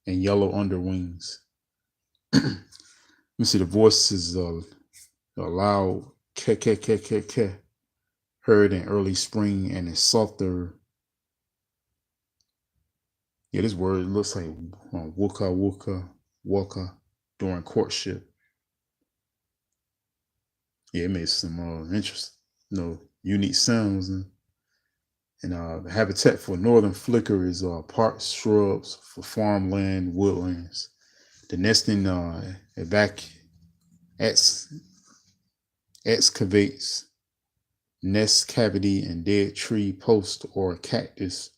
and yellow underwings. Let me see. The voice is a loud k k k k k, heard in early spring, and is softer. Yeah, this word looks like wooka wooka waka during courtship. Yeah, it makes some interesting, unique sounds. And the habitat for northern flicker is parks, shrubs, for farmland, woodlands. The nesting excavates nest cavity in dead tree, post, or cactus.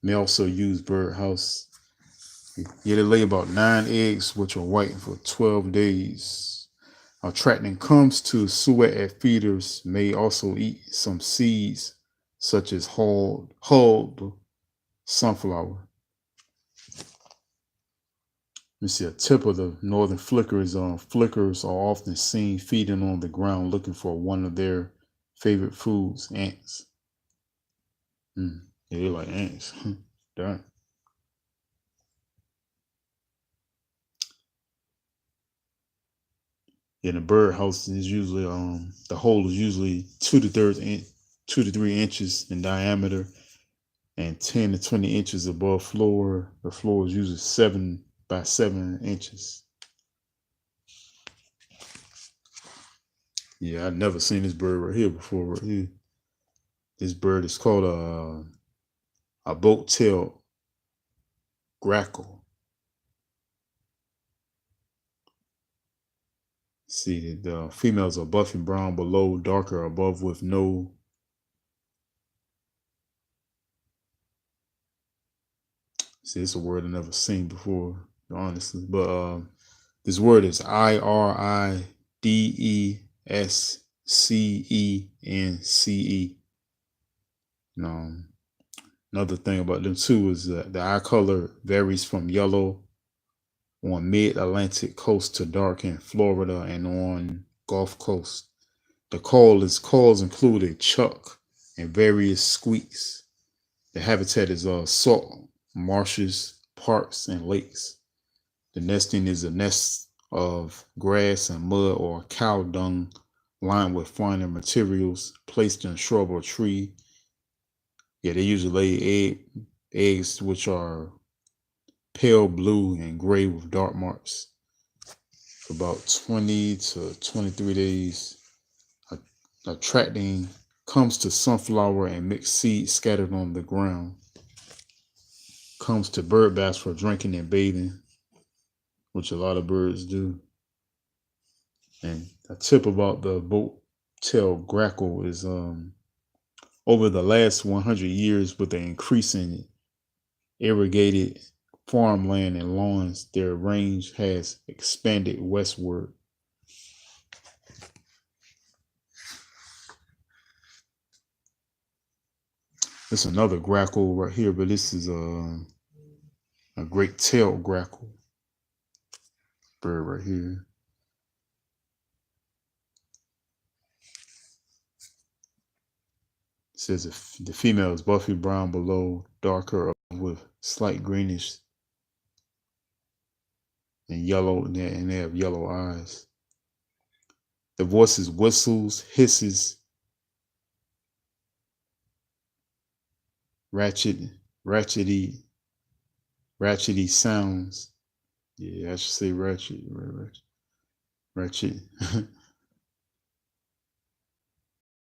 May also use birdhouse. Yeah, they lay about 9 eggs, which are white, for 12 days. Attracting comes to suet at feeders, may also eat some seeds, such as hulled sunflower. You see a tip of the northern flickers. Flickers are often seen feeding on the ground, looking for one of their favorite foods, ants. Yeah, they like ants. Darn. In a birdhouse is usually the hole is usually 2 to 3 inches in diameter and 10 to 20 inches above floor. The floor is usually 7 by 7 inches. Yeah, I've never seen this bird right here before. Right here, this bird is called a boat-tailed grackle. See, the females are buffy brown below, darker above, with no. See, it's a word I've never seen before, honestly. But this word is Iridescence. Another thing about them too is that the eye color varies from yellow on mid-Atlantic coast to dark in Florida and on Gulf Coast. The calls include a chuck and various squeaks. The habitat is salt marshes, parks, and lakes. The nesting is a nest of grass and mud or cow dung lined with finer materials placed in a shrub or tree. Yeah, they usually lay eggs which are pale blue and gray with dark marks. For about 20 to 23 days, attracting comes to sunflower and mixed seeds scattered on the ground. Comes to bird baths for drinking and bathing, which a lot of birds do. And a tip about the boat-tailed grackle is over the last 100 years, with the increase in irrigated farmland and lawns, their range has expanded westward. There's another grackle right here, but this is a great-tailed grackle bird right here. It says the female is buffy brown below, darker with slight greenish and yellow, and they have yellow eyes. The voices whistles, hisses, ratchety sounds. Yeah, I should say ratchet.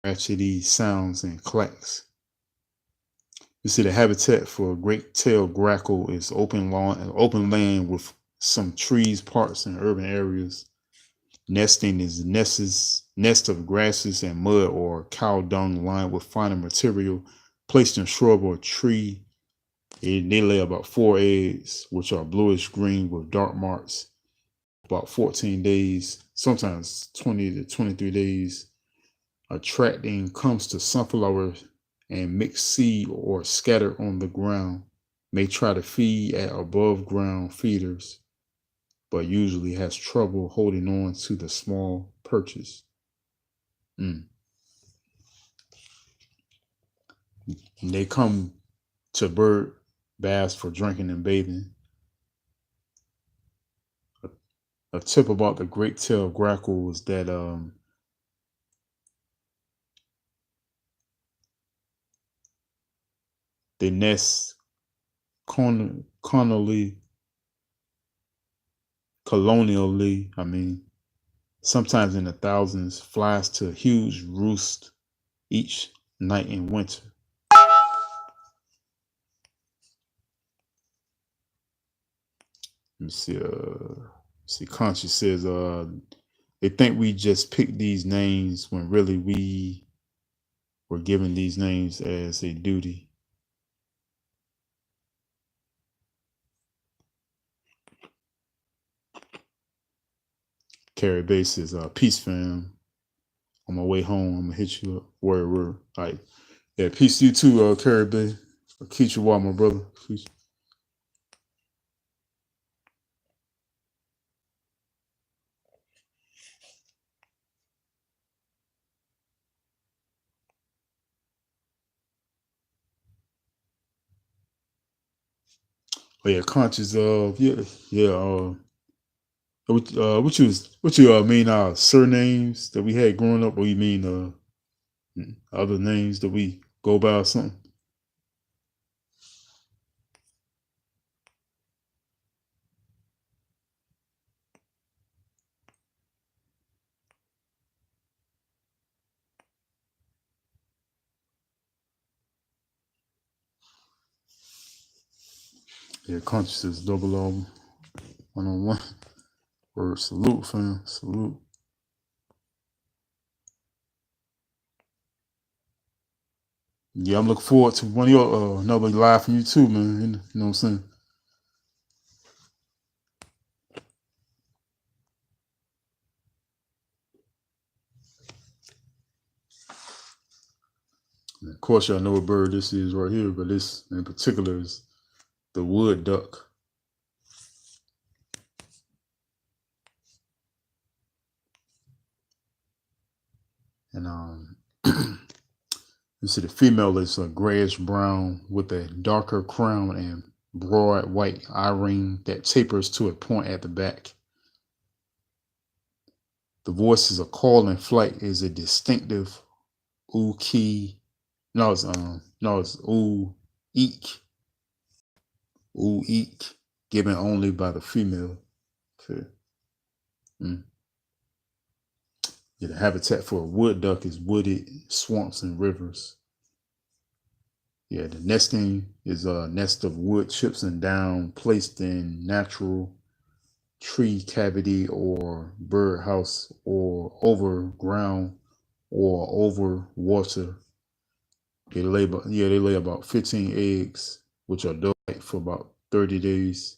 Ratchety sounds and clacks. You see, the habitat for a great-tailed grackle is open land with some trees, parks, and urban areas. Nesting is nest of grasses and mud or cow dung lined with finer material placed in shrub or tree They lay about 4 eggs, which are bluish green with dark marks. About 14 days, sometimes 20 to 23 days. Attracting comes to sunflower and mixed seed or scattered on the ground. May try to feed at above ground feeders, but usually has trouble holding on to the small perches. Mm. And they come to bird baths for drinking and bathing. A tip about the great-tailed grackle is that they nest colonially, sometimes in the thousands, flies to huge roost each night in winter. Let me see. Conscious says they think we just picked these names when really we were given these names as a duty. Carrie Bay says, peace, fam. On my way home, I'm gonna hit you up. Word. All right. Yeah, peace to you too, Carrie Bay. Keep you warm, my brother. Peace. Oh yeah, conscious. Yeah. What you mean? Surnames that we had growing up, or you mean other names that we go by or something? Yeah, conscious is double album, 1-on-1. Word, salute, fam, salute. Yeah, I'm looking forward to one of your another live from you too, man. You know what I'm saying? And of course, y'all know what bird this is right here, but this in particular is the wood duck. And you see the female is a grayish brown with a darker crown and broad white eye ring that tapers to a point at the back. The voice is a call in flight is a distinctive ooh key. It's ooh eek. Ooh eek, given only by the female. Okay. Mm. Yeah, the habitat for a wood duck is wooded swamps and rivers. Yeah, the nesting is a nest of wood chips and down placed in natural tree cavity or birdhouse or over ground or over water. They lay about 15 eggs, which are adult for about 30 days.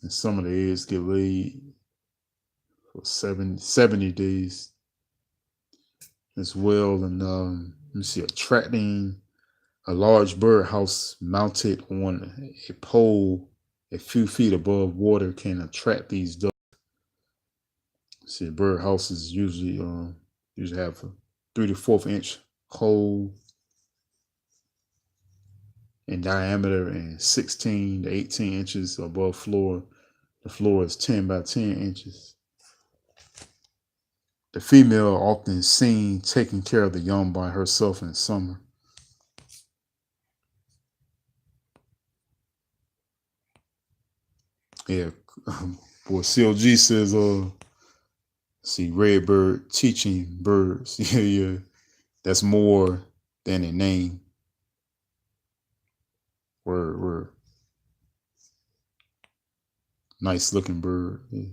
And some of the eggs get laid for 70 days as well. And let me see, attracting a large birdhouse mounted on a pole a few feet above water can attract these ducks. See, birdhouses usually have a 3 to 4 inch hole in diameter and 16 to 18 inches above floor. The floor is 10 by 10 inches. The female often seen taking care of the young by herself in summer. Yeah, boy, CLG says, see, redbird teaching birds. Yeah, that's more than a name. Word. Nice looking bird. Yeah.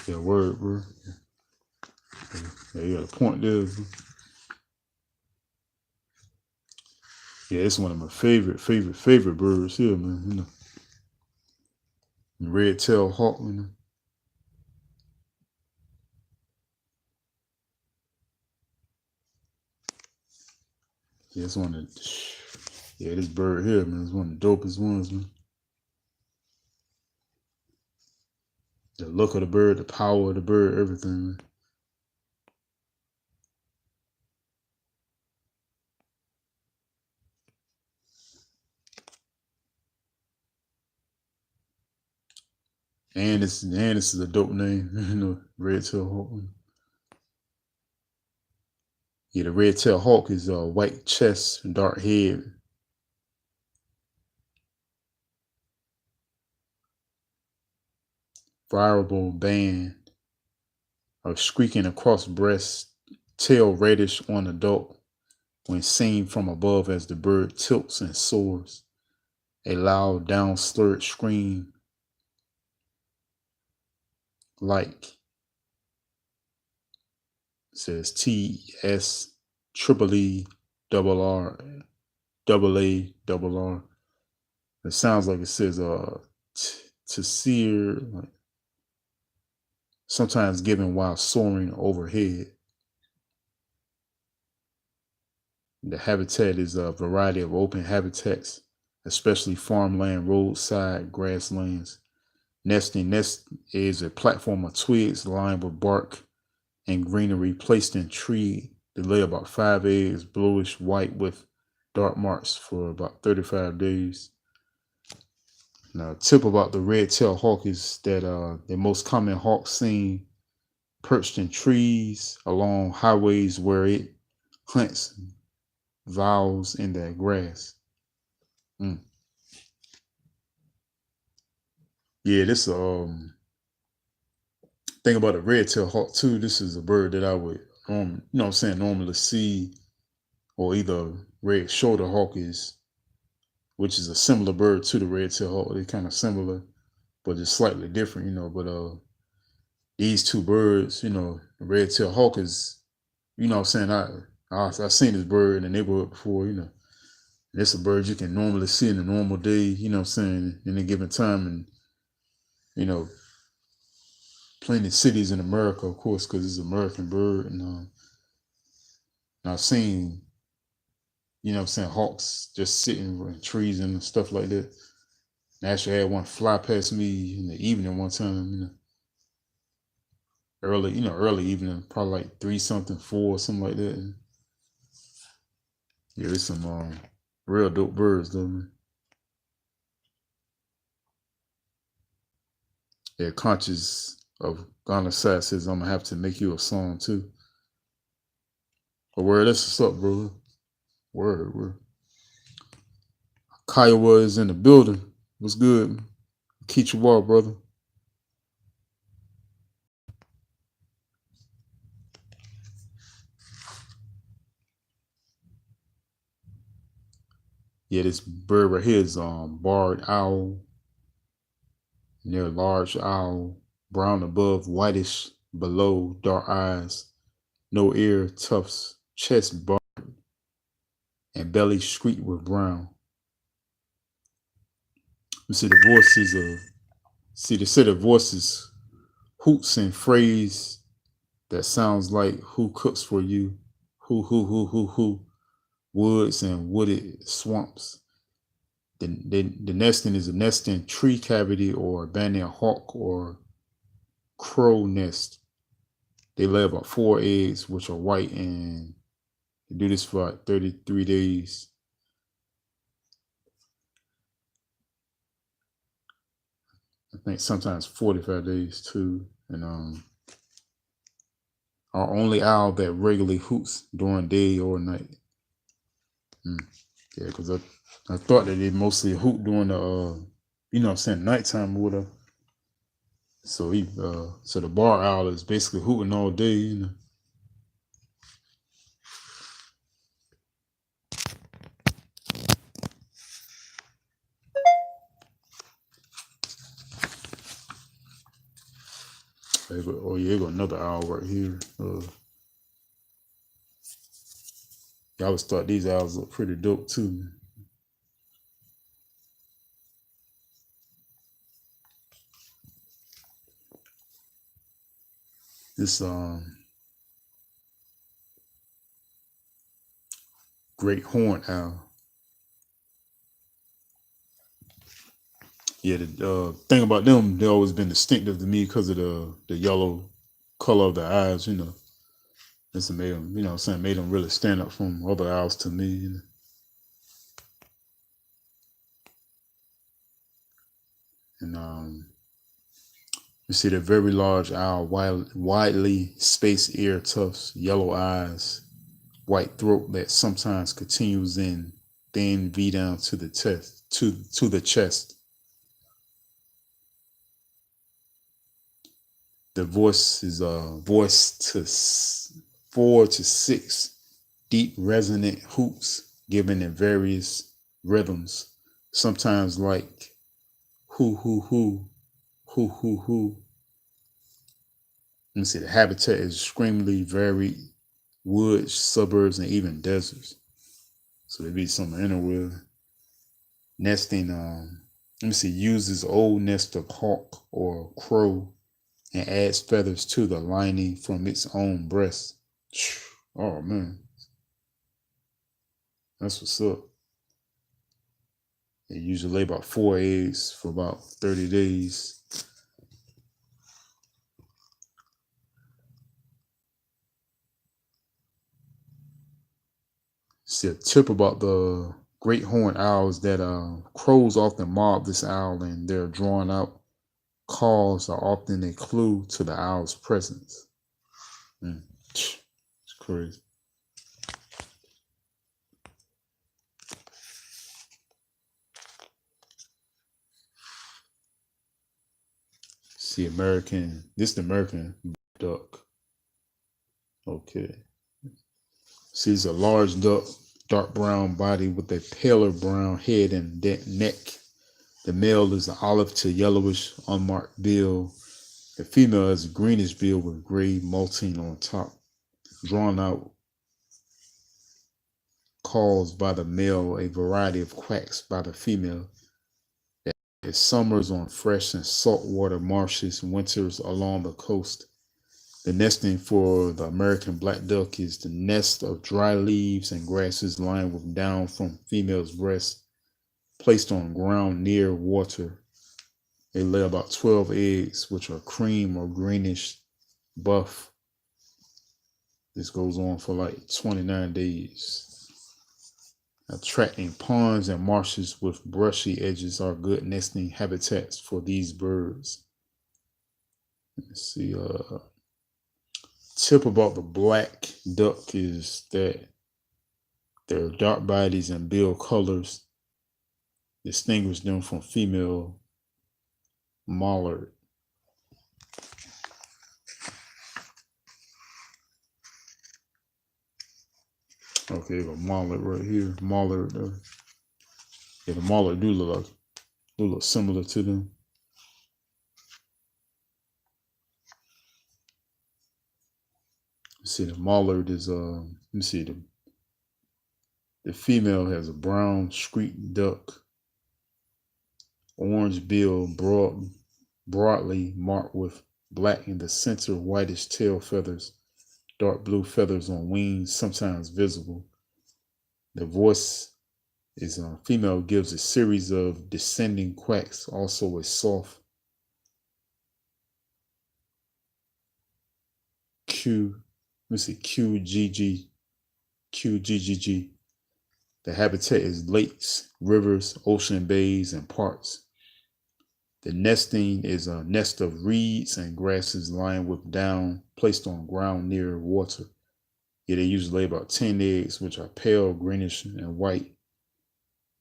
Yeah, word, bro. Yeah, you got a point there, bro. Yeah, it's one of my favorite birds here, man. You know, red-tailed hawk, you know. Yeah, it's one of yeah, this bird here, man, is one of the dopest ones, man. The look of the bird, the power of the bird, everything, man. And this is a dope name, you know, red-tailed hawk. Yeah, the red-tailed hawk is white chest, dark head, variable band of streaking across breast, tail reddish on adult when seen from above as the bird tilts and soars. A loud down slurred scream like says TS triple E double R double A double R. It sounds like it says to sear, like sometimes given while soaring overhead. The habitat is a variety of open habitats, especially farmland, roadside grasslands. Nest is a platform of twigs lined with bark and greenery placed in tree. They lay about 5 eggs, bluish white with dark marks for about 35 days. Now, a tip about the red-tailed hawk is that the most common hawk seen perched in trees along highways where it hunts vows in the grass. Mm. Yeah, this thing about a red-tailed hawk too. This is a bird that I would normally see, or either red shoulder hawk is, which is a similar bird to the red-tailed hawk. They're kind of similar, but it's slightly different, you know. But these two birds, you know, the red-tailed hawk is, you know what I'm saying, I've seen this bird in the neighborhood before, you know. And it's a bird you can normally see in a normal day, you know what I'm saying, in a given time. And, you know, plenty of cities in America, of course, because it's an American bird. And I've seen, you know what I'm saying, hawks just sitting in trees and stuff like that. And I actually had one fly past me in the evening one time, you know, early evening, probably like 3 something, 4, something like that. And yeah, there's some real dope birds though, man. Yeah, Conscious of Ghana Sat says I'm gonna have to make you a song too. But word, that's what's up, brother. Word. Kiowa is in the building. What's good? Keep your wall, brother. Yeah, this bird right here is barred owl. Near large owl, brown above, whitish below, dark eyes, no ear tufts, chest bar, and belly streaked with brown. You see the voices of they say the voices hoots and phrase that sounds like who cooks for you, who, woods and wooded swamps. The nesting is a nesting tree cavity or abandoned hawk or crow nest. They lay about 4 eggs, which are white, and they do this for about 33 days. I think sometimes 45 days too. And our only owl that regularly hoots during day or night. Yeah, because I thought that they mostly hoot during the you know what I'm saying, nighttime or whatever. So so the bar owl is basically hooting all day, you know. Oh yeah, got another owl right here. I always thought these owls look pretty dope too. This great horned owl. Yeah, the thing about them, they always been distinctive to me because of the yellow color of the eyes. It's made them, what I'm saying, made them really stand up from other owls to me. And you see the very large owl, widely spaced ear tufts, yellow eyes, white throat that sometimes continues in thin V down to the chest. To the chest. The voice is voice to 4 to 6 deep resonant hoops given in various rhythms, sometimes like hoo hoo hoo hoo hoo hoo. Let me see. The habitat is extremely varied: woods, suburbs, and even deserts. So there be some inner nesting. Let me see. Uses old nest of hawk or crow and adds feathers to the lining from its own breast. Oh man, that's what's up. They usually lay about 4 eggs for about 30 days. See a tip about the great horned owls that crows often mob this owl, and their drawn out calls are often a clue to the owl's presence. It's crazy. See this is the American duck. Okay. See, it's a large duck, dark brown body with a paler brown head and neck. The male is an olive to yellowish, unmarked bill. The female is a greenish bill with gray molting on top. Drawn out calls by the male, a variety of quacks by the female. It summers on fresh and saltwater marshes, winters along the coast. The nesting for the American black duck is the nest of dry leaves and grasses lined with down from female's breast, placed on ground near water. They lay about 12 eggs, which are cream or greenish buff. This goes on for like 29 days. Attracting ponds and marshes with brushy edges are good nesting habitats for these birds. Let's see. Tip about the black duck is that their dark bodies and bill colors distinguish them from female mallard. Okay, the mallard right here. Mallard. Yeah, the mallard do look similar to them. See, the mallard is let me see, the female has a brown streaked duck, orange bill, broadly marked with black in the center, whitish tail feathers, dark blue feathers on wings, sometimes visible. The voice is female gives a series of descending quacks, also a soft Q. Let me see, QGGG. The habitat is lakes, rivers, ocean bays, and parks. The nesting is a nest of reeds and grasses lined with down, placed on ground near water. Yeah, they usually lay about 10 eggs, which are pale, greenish, and white.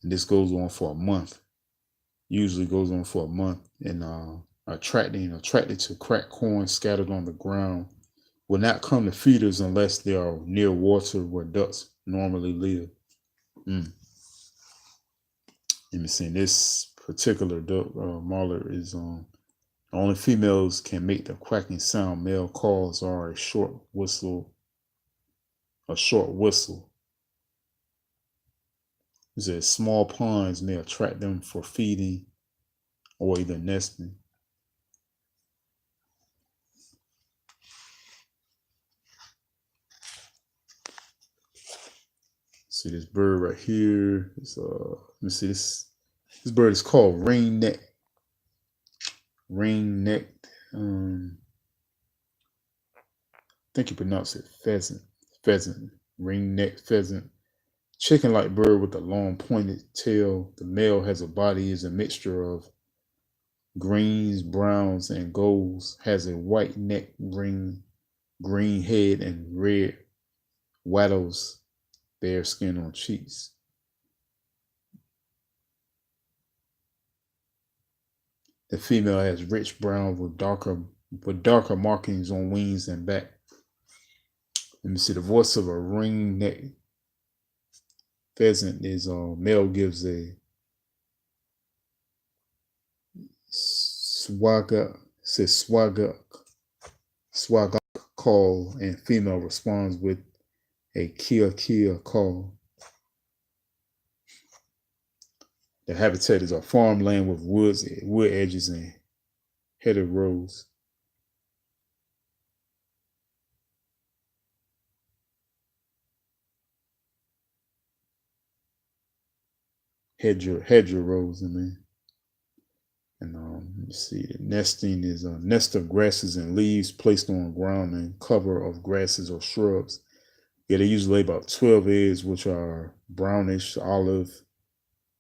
And this goes on for a month. Usually goes on for a month. And attracted to cracked corn scattered on the ground will not come to feeders unless they are near water where ducks normally live. Let me see. This particular duck, mallard, is Only females can make the quacking sound. Male calls are a short whistle. A short whistle. It says small ponds may attract them for feeding or either nesting. See this bird right here. It's let me see this. This bird is called ringneck. Ring-necked. I think you pronounce it pheasant. Pheasant. Ring-necked pheasant. Chicken-like bird with a long pointed tail. The male has a body is a mixture of greens, browns, and golds. Has a white neck, green head, and red wattles bare skin on cheeks. The female has rich brown with darker markings on wings and back. Let me see. The voice of a ring-neck pheasant is male gives a swagger call, and female responds with a kia call. The habitat is a farmland with wood edges and hedgerows. Hedgerows, I mean. And let me see. The nesting is a nest of grasses and leaves placed on ground and cover of grasses or shrubs. Yeah, they usually lay about 12 eggs, which are brownish olive.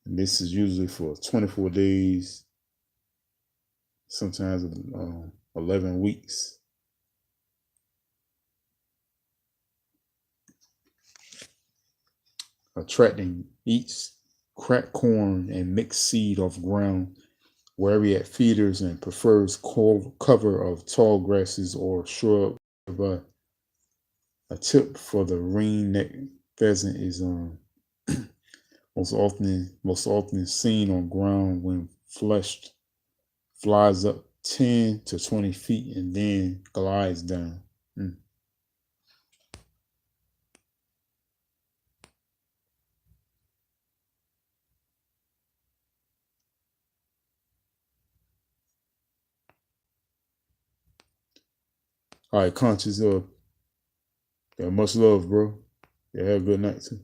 And this is usually for 24 days, sometimes 11 weeks. Attracting eats cracked corn and mixed seed off ground, wary at feeders, and prefers cover of tall grasses or shrub. But a tip for the ring-necked pheasant is most often seen on ground when fleshed, flies up 10 to 20 feet and then glides down. All right, conscious of. Yeah, much love, bro. Yeah, have a good night too.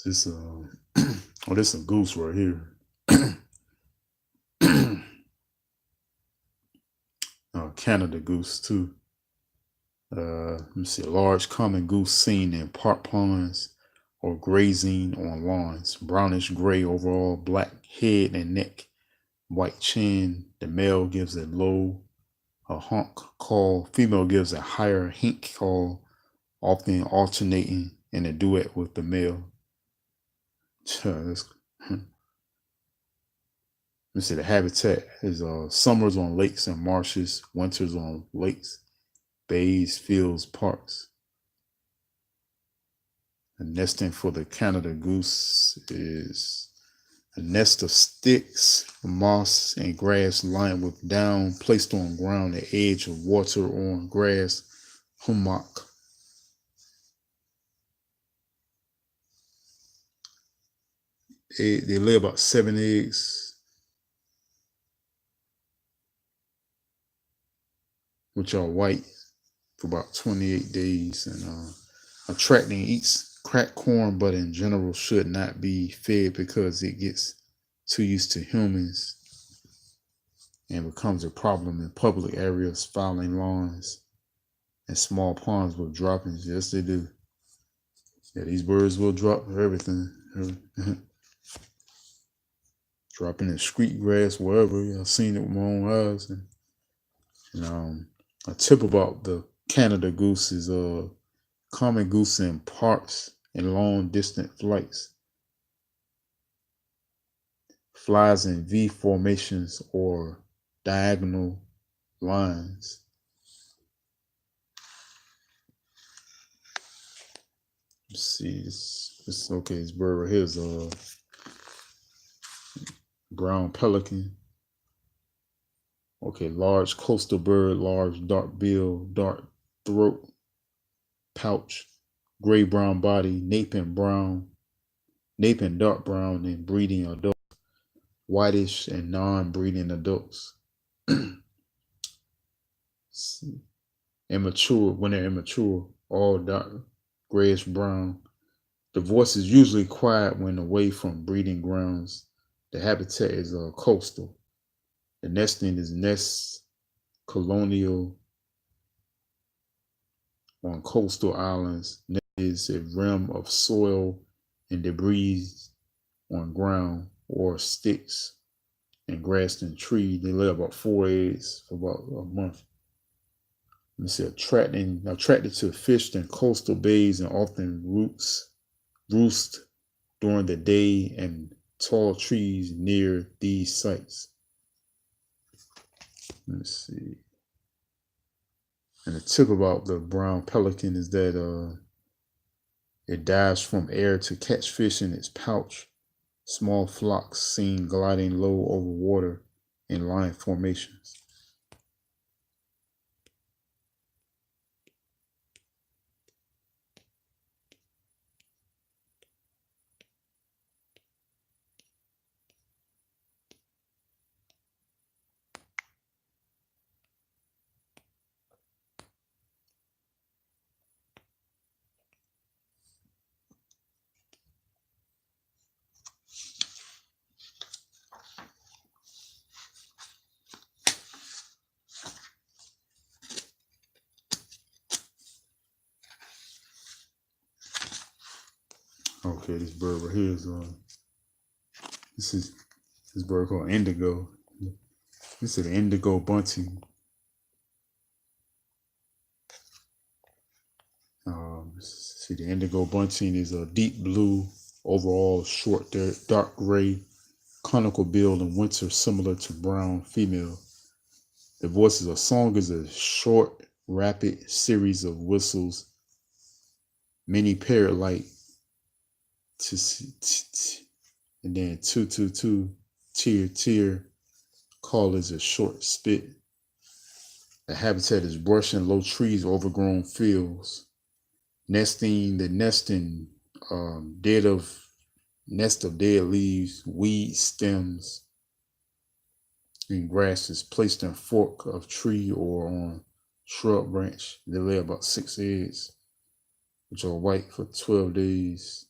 This oh, this is a goose right here. Canada goose too. Let me see. A large common goose seen in park ponds or grazing on lawns. Brownish gray overall, black head and neck, white chin. The male gives a honk call. Female gives a higher hink call, often alternating in a duet with the male. Let me see. The habitat is summers on lakes and marshes, winters on lakes, bays, fields, parks. The nesting for the Canada goose is a nest of sticks, moss, and grass lined with down placed on ground, the edge of water on grass, hummock. They lay about 7 eggs, which are white, for about 28 days. And attracting eats cracked corn, but in general should not be fed because it gets too used to humans and becomes a problem in public areas, fouling lawns, and small ponds with droppings. Yes, they do. Yeah, these birds will drop everything. Dropping in street grass, wherever. I've seen it with my own eyes. And a tip about the Canada goose is common goose in parks in long distant flights. Flies in V formations or diagonal lines. Let's see, this okay. This bird right here is a brown pelican. Okay, large coastal bird, large dark bill, dark throat, pouch, gray-brown body, nape and dark brown, and breeding adults, whitish and non-breeding adults. Immature, when they're immature, all dark, grayish brown. The voice is usually quiet when away from breeding grounds. The habitat is coastal. The nesting is nest colonial on coastal islands. Nest is a rim of soil and debris on ground or sticks and grass and tree. They lay about 4 eggs for about a month. Let me see, attracted to fish in coastal bays and often roost during the day and tall trees near these sites. Let's see. And the tip about the brown pelican is that it dives from air to catch fish in its pouch. Small flocks seen gliding low over water in line formations. Okay, this bird right here is this bird called indigo. This is an indigo bunting. See, the indigo bunting is a deep blue, overall short, dark gray, conical bill in winter, similar to brown female. The voice of a song is a short, rapid series of whistles, many parrot-like, and then two, tear. Call is a short spit. The habitat is brush and low trees, overgrown fields. Nesting, the nesting, nest of dead leaves, weed stems, and grasses placed in fork of tree or on shrub branch. They lay about 6 eggs, which are white for 12 days.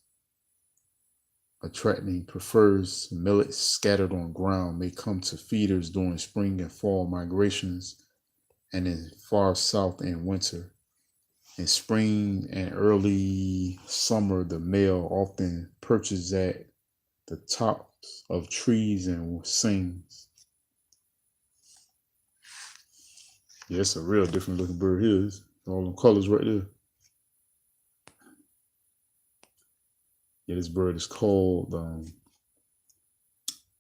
Attracting prefers millets scattered on ground, may come to feeders during spring and fall migrations and in far south in winter. In spring and early summer, the male often perches at the tops of trees and sings. Yeah, it's a real different looking bird here. It's all them colors right there. Yeah, this bird is called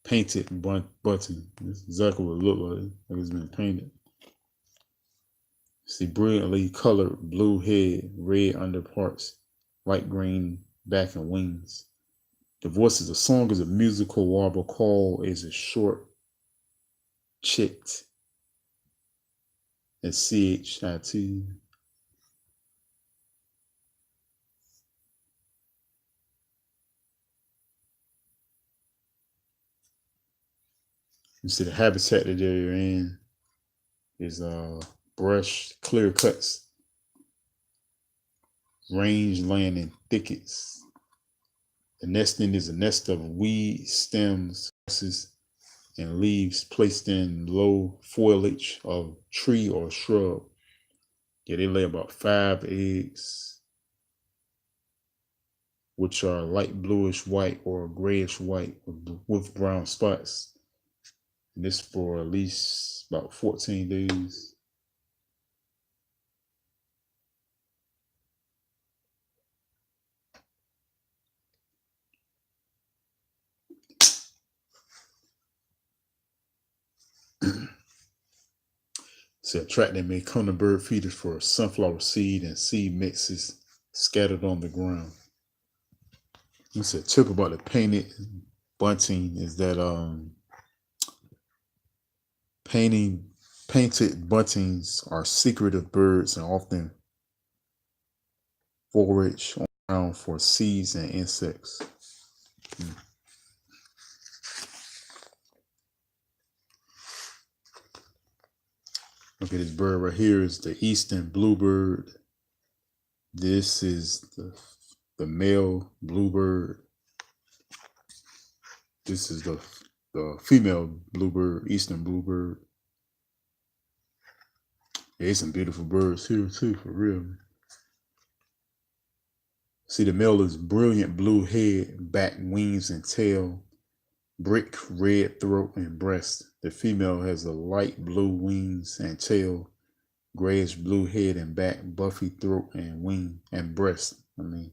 painted bunting. That's exactly what it looked like it's been painted. See, brilliantly colored blue head, red underparts, light green back and wings. The voice of the song is a musical warble. Call is a short, chicked, and CHIT. You see the habitat that they're in is brush, clear cuts, range land in thickets. The nesting is a nest of weed stems, grasses, and leaves placed in low foliage of tree or shrub. Yeah, they lay about 5 eggs, which are light bluish white or grayish white with brown spots. And this for at least about 14 days. So attracting may come to bird feeders for sunflower seed and seed mixes scattered on the ground. What's a tip about the painted bunting is that painting painted buntings are secretive birds and often forage around for seeds and insects. Okay, this bird right here is the eastern bluebird. This is the male bluebird. This is the female bluebird, eastern bluebird. Yeah, there's some beautiful birds here too, for real. See, the male is brilliant blue head, back, wings, and tail, brick red throat and breast. The female has a light blue wings and tail, grayish blue head and back, buffy throat and wing and breast. And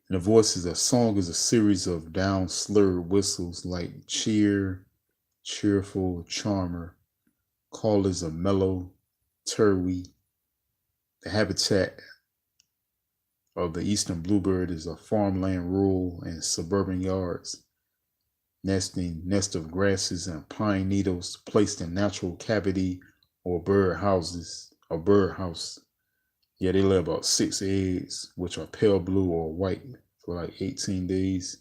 the voice is a song is a series of down slurred whistles like cheer, cheerful, charmer. Call is a mellow, turwy. The habitat of the eastern bluebird is a farmland, rural, and suburban yards. Nest of grasses and pine needles placed in natural cavity or bird houses. A bird house. Yeah, they lay about 6 eggs, which are pale blue or white for like 18 days.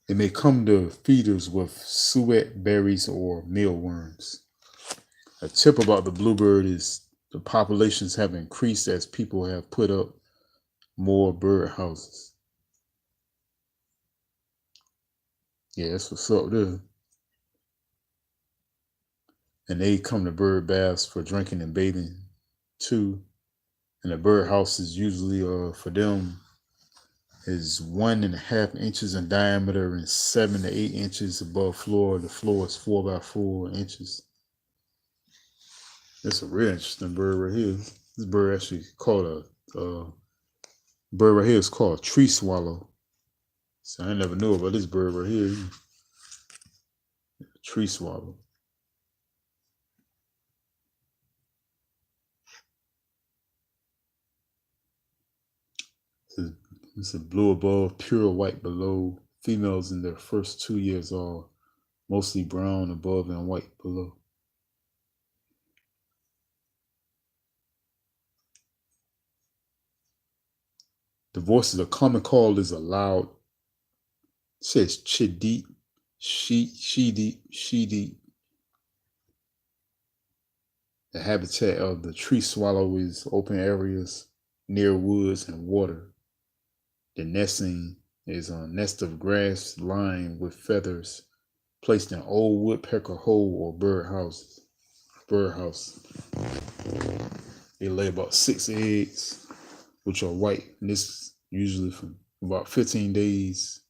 They may come to feeders with suet berries or mealworms. A tip about the bluebird is the populations have increased as people have put up more bird houses. Yeah, that's what's up there. And they come to bird baths for drinking and bathing too. And the bird house is usually for them is 1.5 inches in diameter and 7 to 8 inches above floor. The floor is 4 by 4 inches. That's a real interesting bird right here. This bird actually called a bird right here is called a tree swallow. So I never knew about this bird right here. Tree swallow. It's a blue above, pure white below. Females in their first 2 years are mostly brown above and white below. The voice of the common call is a loud, it says chideep, she deep. The habitat of the tree swallow is open areas near woods and water. The nesting is a nest of grass lined with feathers placed in old woodpecker hole or bird house. They lay about 6 eggs, which are white. And this usually for about 15 days.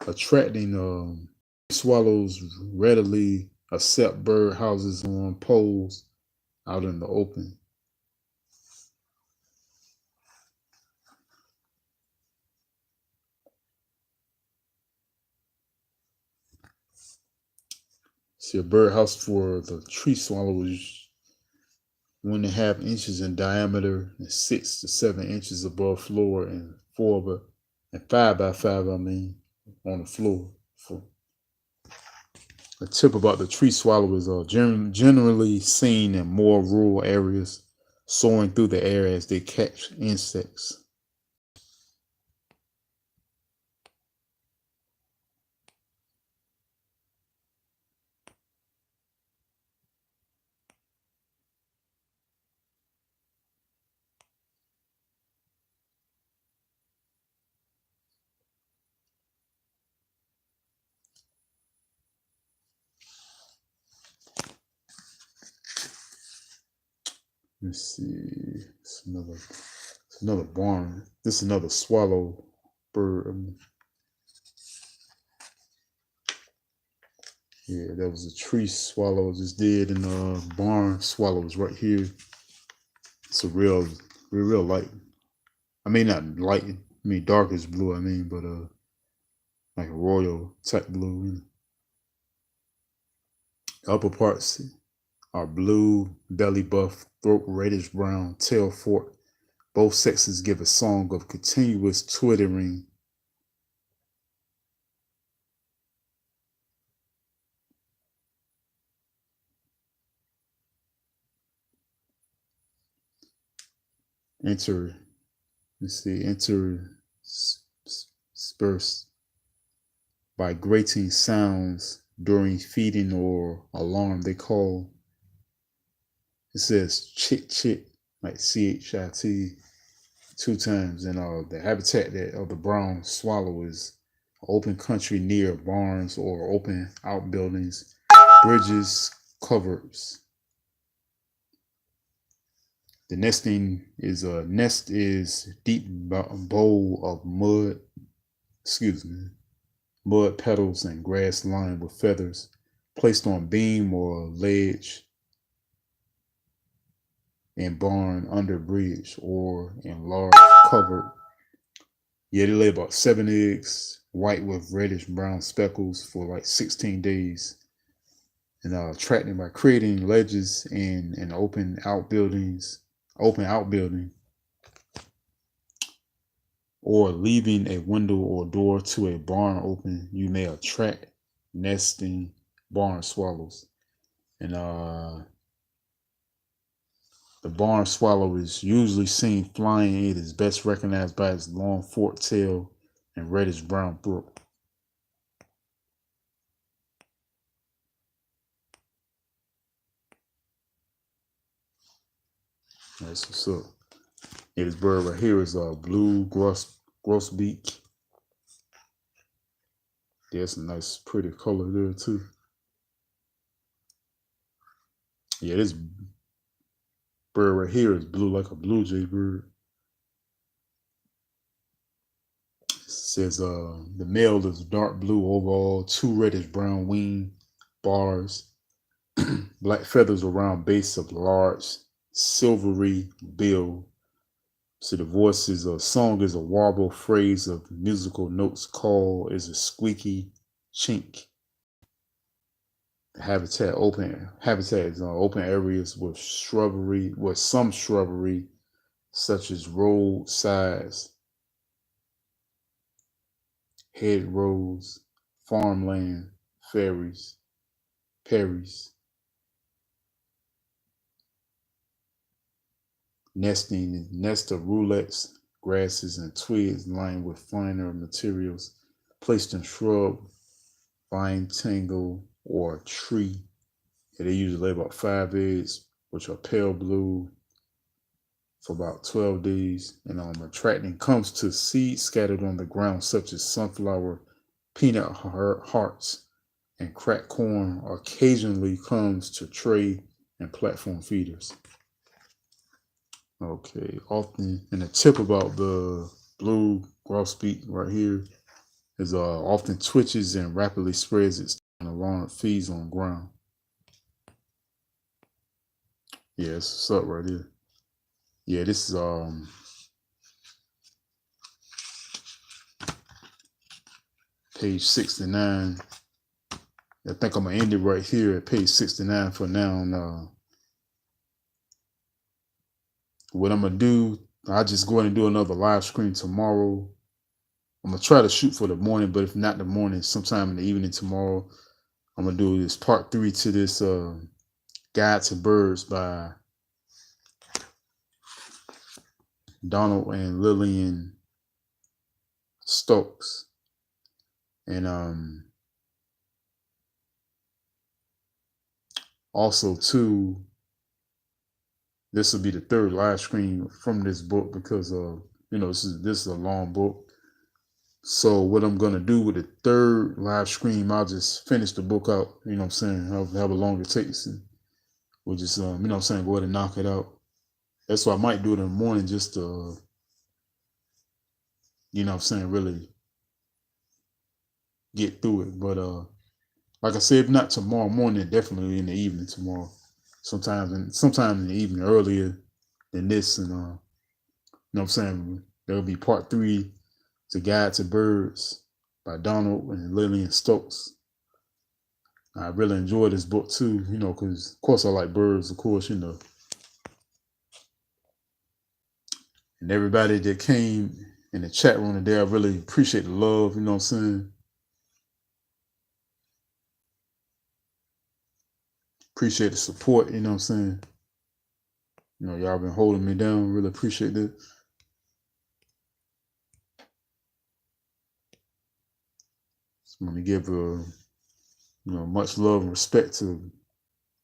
Attracting swallows readily accept bird houses on poles out in the open. See, a birdhouse for the tree swallow is 1.5 inches in diameter and 6 to 7 inches above floor and 5 by 5, on the floor. A tip about the tree swallow is generally seen in more rural areas, soaring through the air as they catch insects. Let's see. It's another barn. This is another swallow bird. Yeah, that was a tree swallow just did, and barn swallows right here. It's a real light. I mean, not light. I mean, darkish blue. I mean, but like a royal type blue. Upper parts are blue, belly buff, throat reddish brown, tail forked. Both sexes give a song of continuous twittering. Enter, let's see, interspersed by grating sounds during feeding or alarm. They call, it says chit chit, like CHIT, two times. And the habitat that of the brown swallow is open country near barns or open outbuildings, bridges, coverts. The nest is deep bowl of mud, mud petals and grass lined with feathers, placed on beam or ledge in barn, under bridge, or in large covered. Yeah, they lay about 7 eggs, white with reddish brown speckles for like 16 days. And attracting by creating ledges and open outbuilding, or leaving a window or door to a barn open, you may attract nesting barn swallows. And the barn swallow is usually seen flying. It is best recognized by its long forked tail and reddish brown throat. That's what's up. Yeah, this bird right here is a blue grosbeak. Yeah, it's a nice, pretty color there too. Yeah, this bird right here is blue like a blue jay bird. It says the male is dark blue overall, two reddish brown wing bars, black feathers around base of large silvery bill. So the voice is a song is a warble phrase of musical notes. Call is a squeaky chink. Habitat is open areas with some shrubbery such as roadsides, hedgerows, farmland, prairies. Nesting, nest of roulettes, grasses, and twigs lined with finer materials, placed in shrub, vine tangle, or tree. And they usually lay about 5 eggs, which are pale blue, for about 12 days. And attracting comes to seeds scattered on the ground, such as sunflower, peanut hearts, and cracked corn. Occasionally comes to tray and platform feeders. Okay, often, and the tip about the blue grosbeak right here is often twitches and rapidly spreads its alarm, feeds on ground. Yeah, it's what's up right here. Yeah, this is page 69. I think I'm gonna end it right here at page 69 for now. And what I'm gonna do, I'll just go ahead and do another live stream tomorrow. I'm gonna try to shoot for the morning, but if not the morning, sometime in the evening tomorrow, I'm gonna do this part 3 to this Guide to Birds by Donald and Lillian Stokes. And also too, this will be the third live stream from this book because this is a long book. So what I'm gonna do with the third live stream, I'll just finish the book out. You know what I'm saying? I'll have a longer takes, and we'll just go ahead and knock it out. That's why I might do it in the morning, just to really get through it. But like I said, if not tomorrow morning, definitely in the evening tomorrow. Sometimes in the evening earlier than this, and there'll be part 3 to Guide to Birds by Donald and Lillian Stokes. I really enjoyed this book too, because of course I like birds, of course, and everybody that came in the chat room today, I really appreciate the love, you know what I'm saying? Appreciate the support, you know what I'm saying? Y'all been holding me down, really appreciate that. Just want to give much love and respect to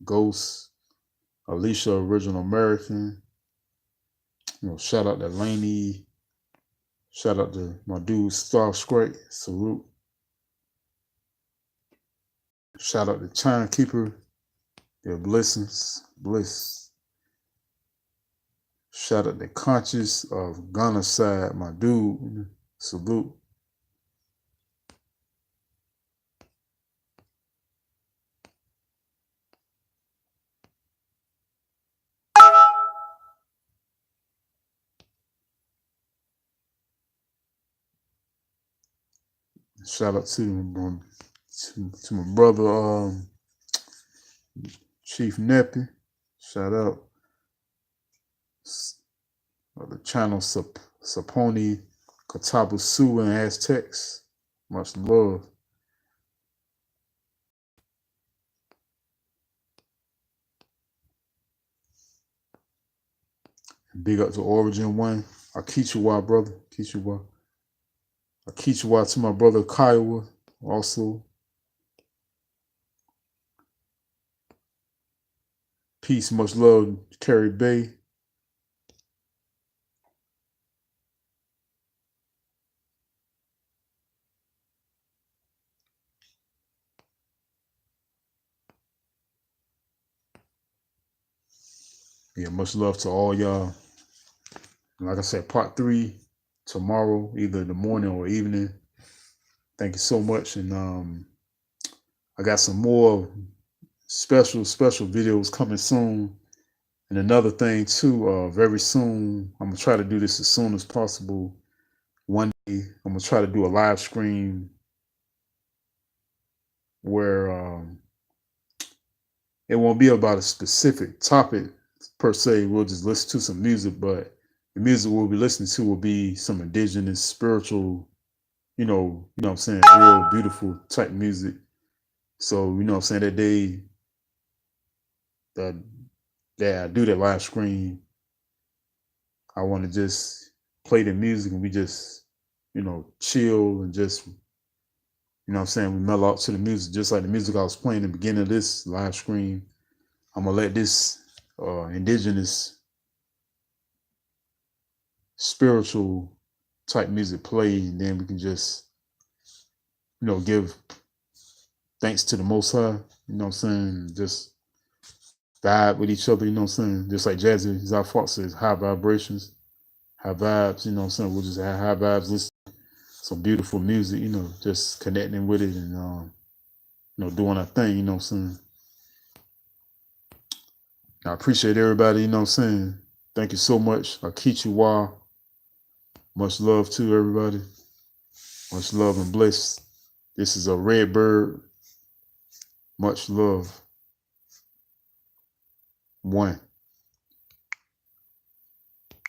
Ghost, Alicia, Original American. Shout out to Laney. Shout out to my dude Star Scrape. Salute. Shout out to Timekeeper. Their blessings. Bliss. Shout out to Conscious of Ghana Side, my dude. Salute. Shout out to my brother, Chief Neppy. Shout out the channel Saponi, Katabu Sioux, and Aztecs. Much love. Big up to Origin One. Akichiwa, brother. Akichiwa. Akichiwa to my brother Kiowa also. Peace, much love, Carrie Bay. Yeah, much love to all y'all. Like I said, part 3 tomorrow, either in the morning or evening. Thank you so much. And I got some more special videos coming soon. And another thing too, very soon, I'm gonna try to do this as soon as possible. One day, I'm gonna try to do a live stream where it won't be about a specific topic per se. We'll just listen to some music, but the music we'll be listening to will be some indigenous, spiritual, you know what I'm saying, real beautiful type music. So, what I'm saying, that day that I do that live stream, I want to just play the music and we just, chill and just, what I'm saying, we mellow out to the music, just like the music I was playing in the beginning of this live stream. I'm going to let this indigenous spiritual type music play, and then we can just, give thanks to the Most High, you know what I'm saying, just vibe with each other, you know what I'm saying, just like Jazzy Zafart says, high vibrations, high vibes, you know what I'm saying, we'll just have high vibes, listen to some beautiful music, just connecting with it and, doing our thing, you know what I'm saying. I appreciate everybody, you know what I'm saying. Thank you so much. Akichiwa. Much love to everybody. Much love and bliss. This is a Red Bird. Much love. One.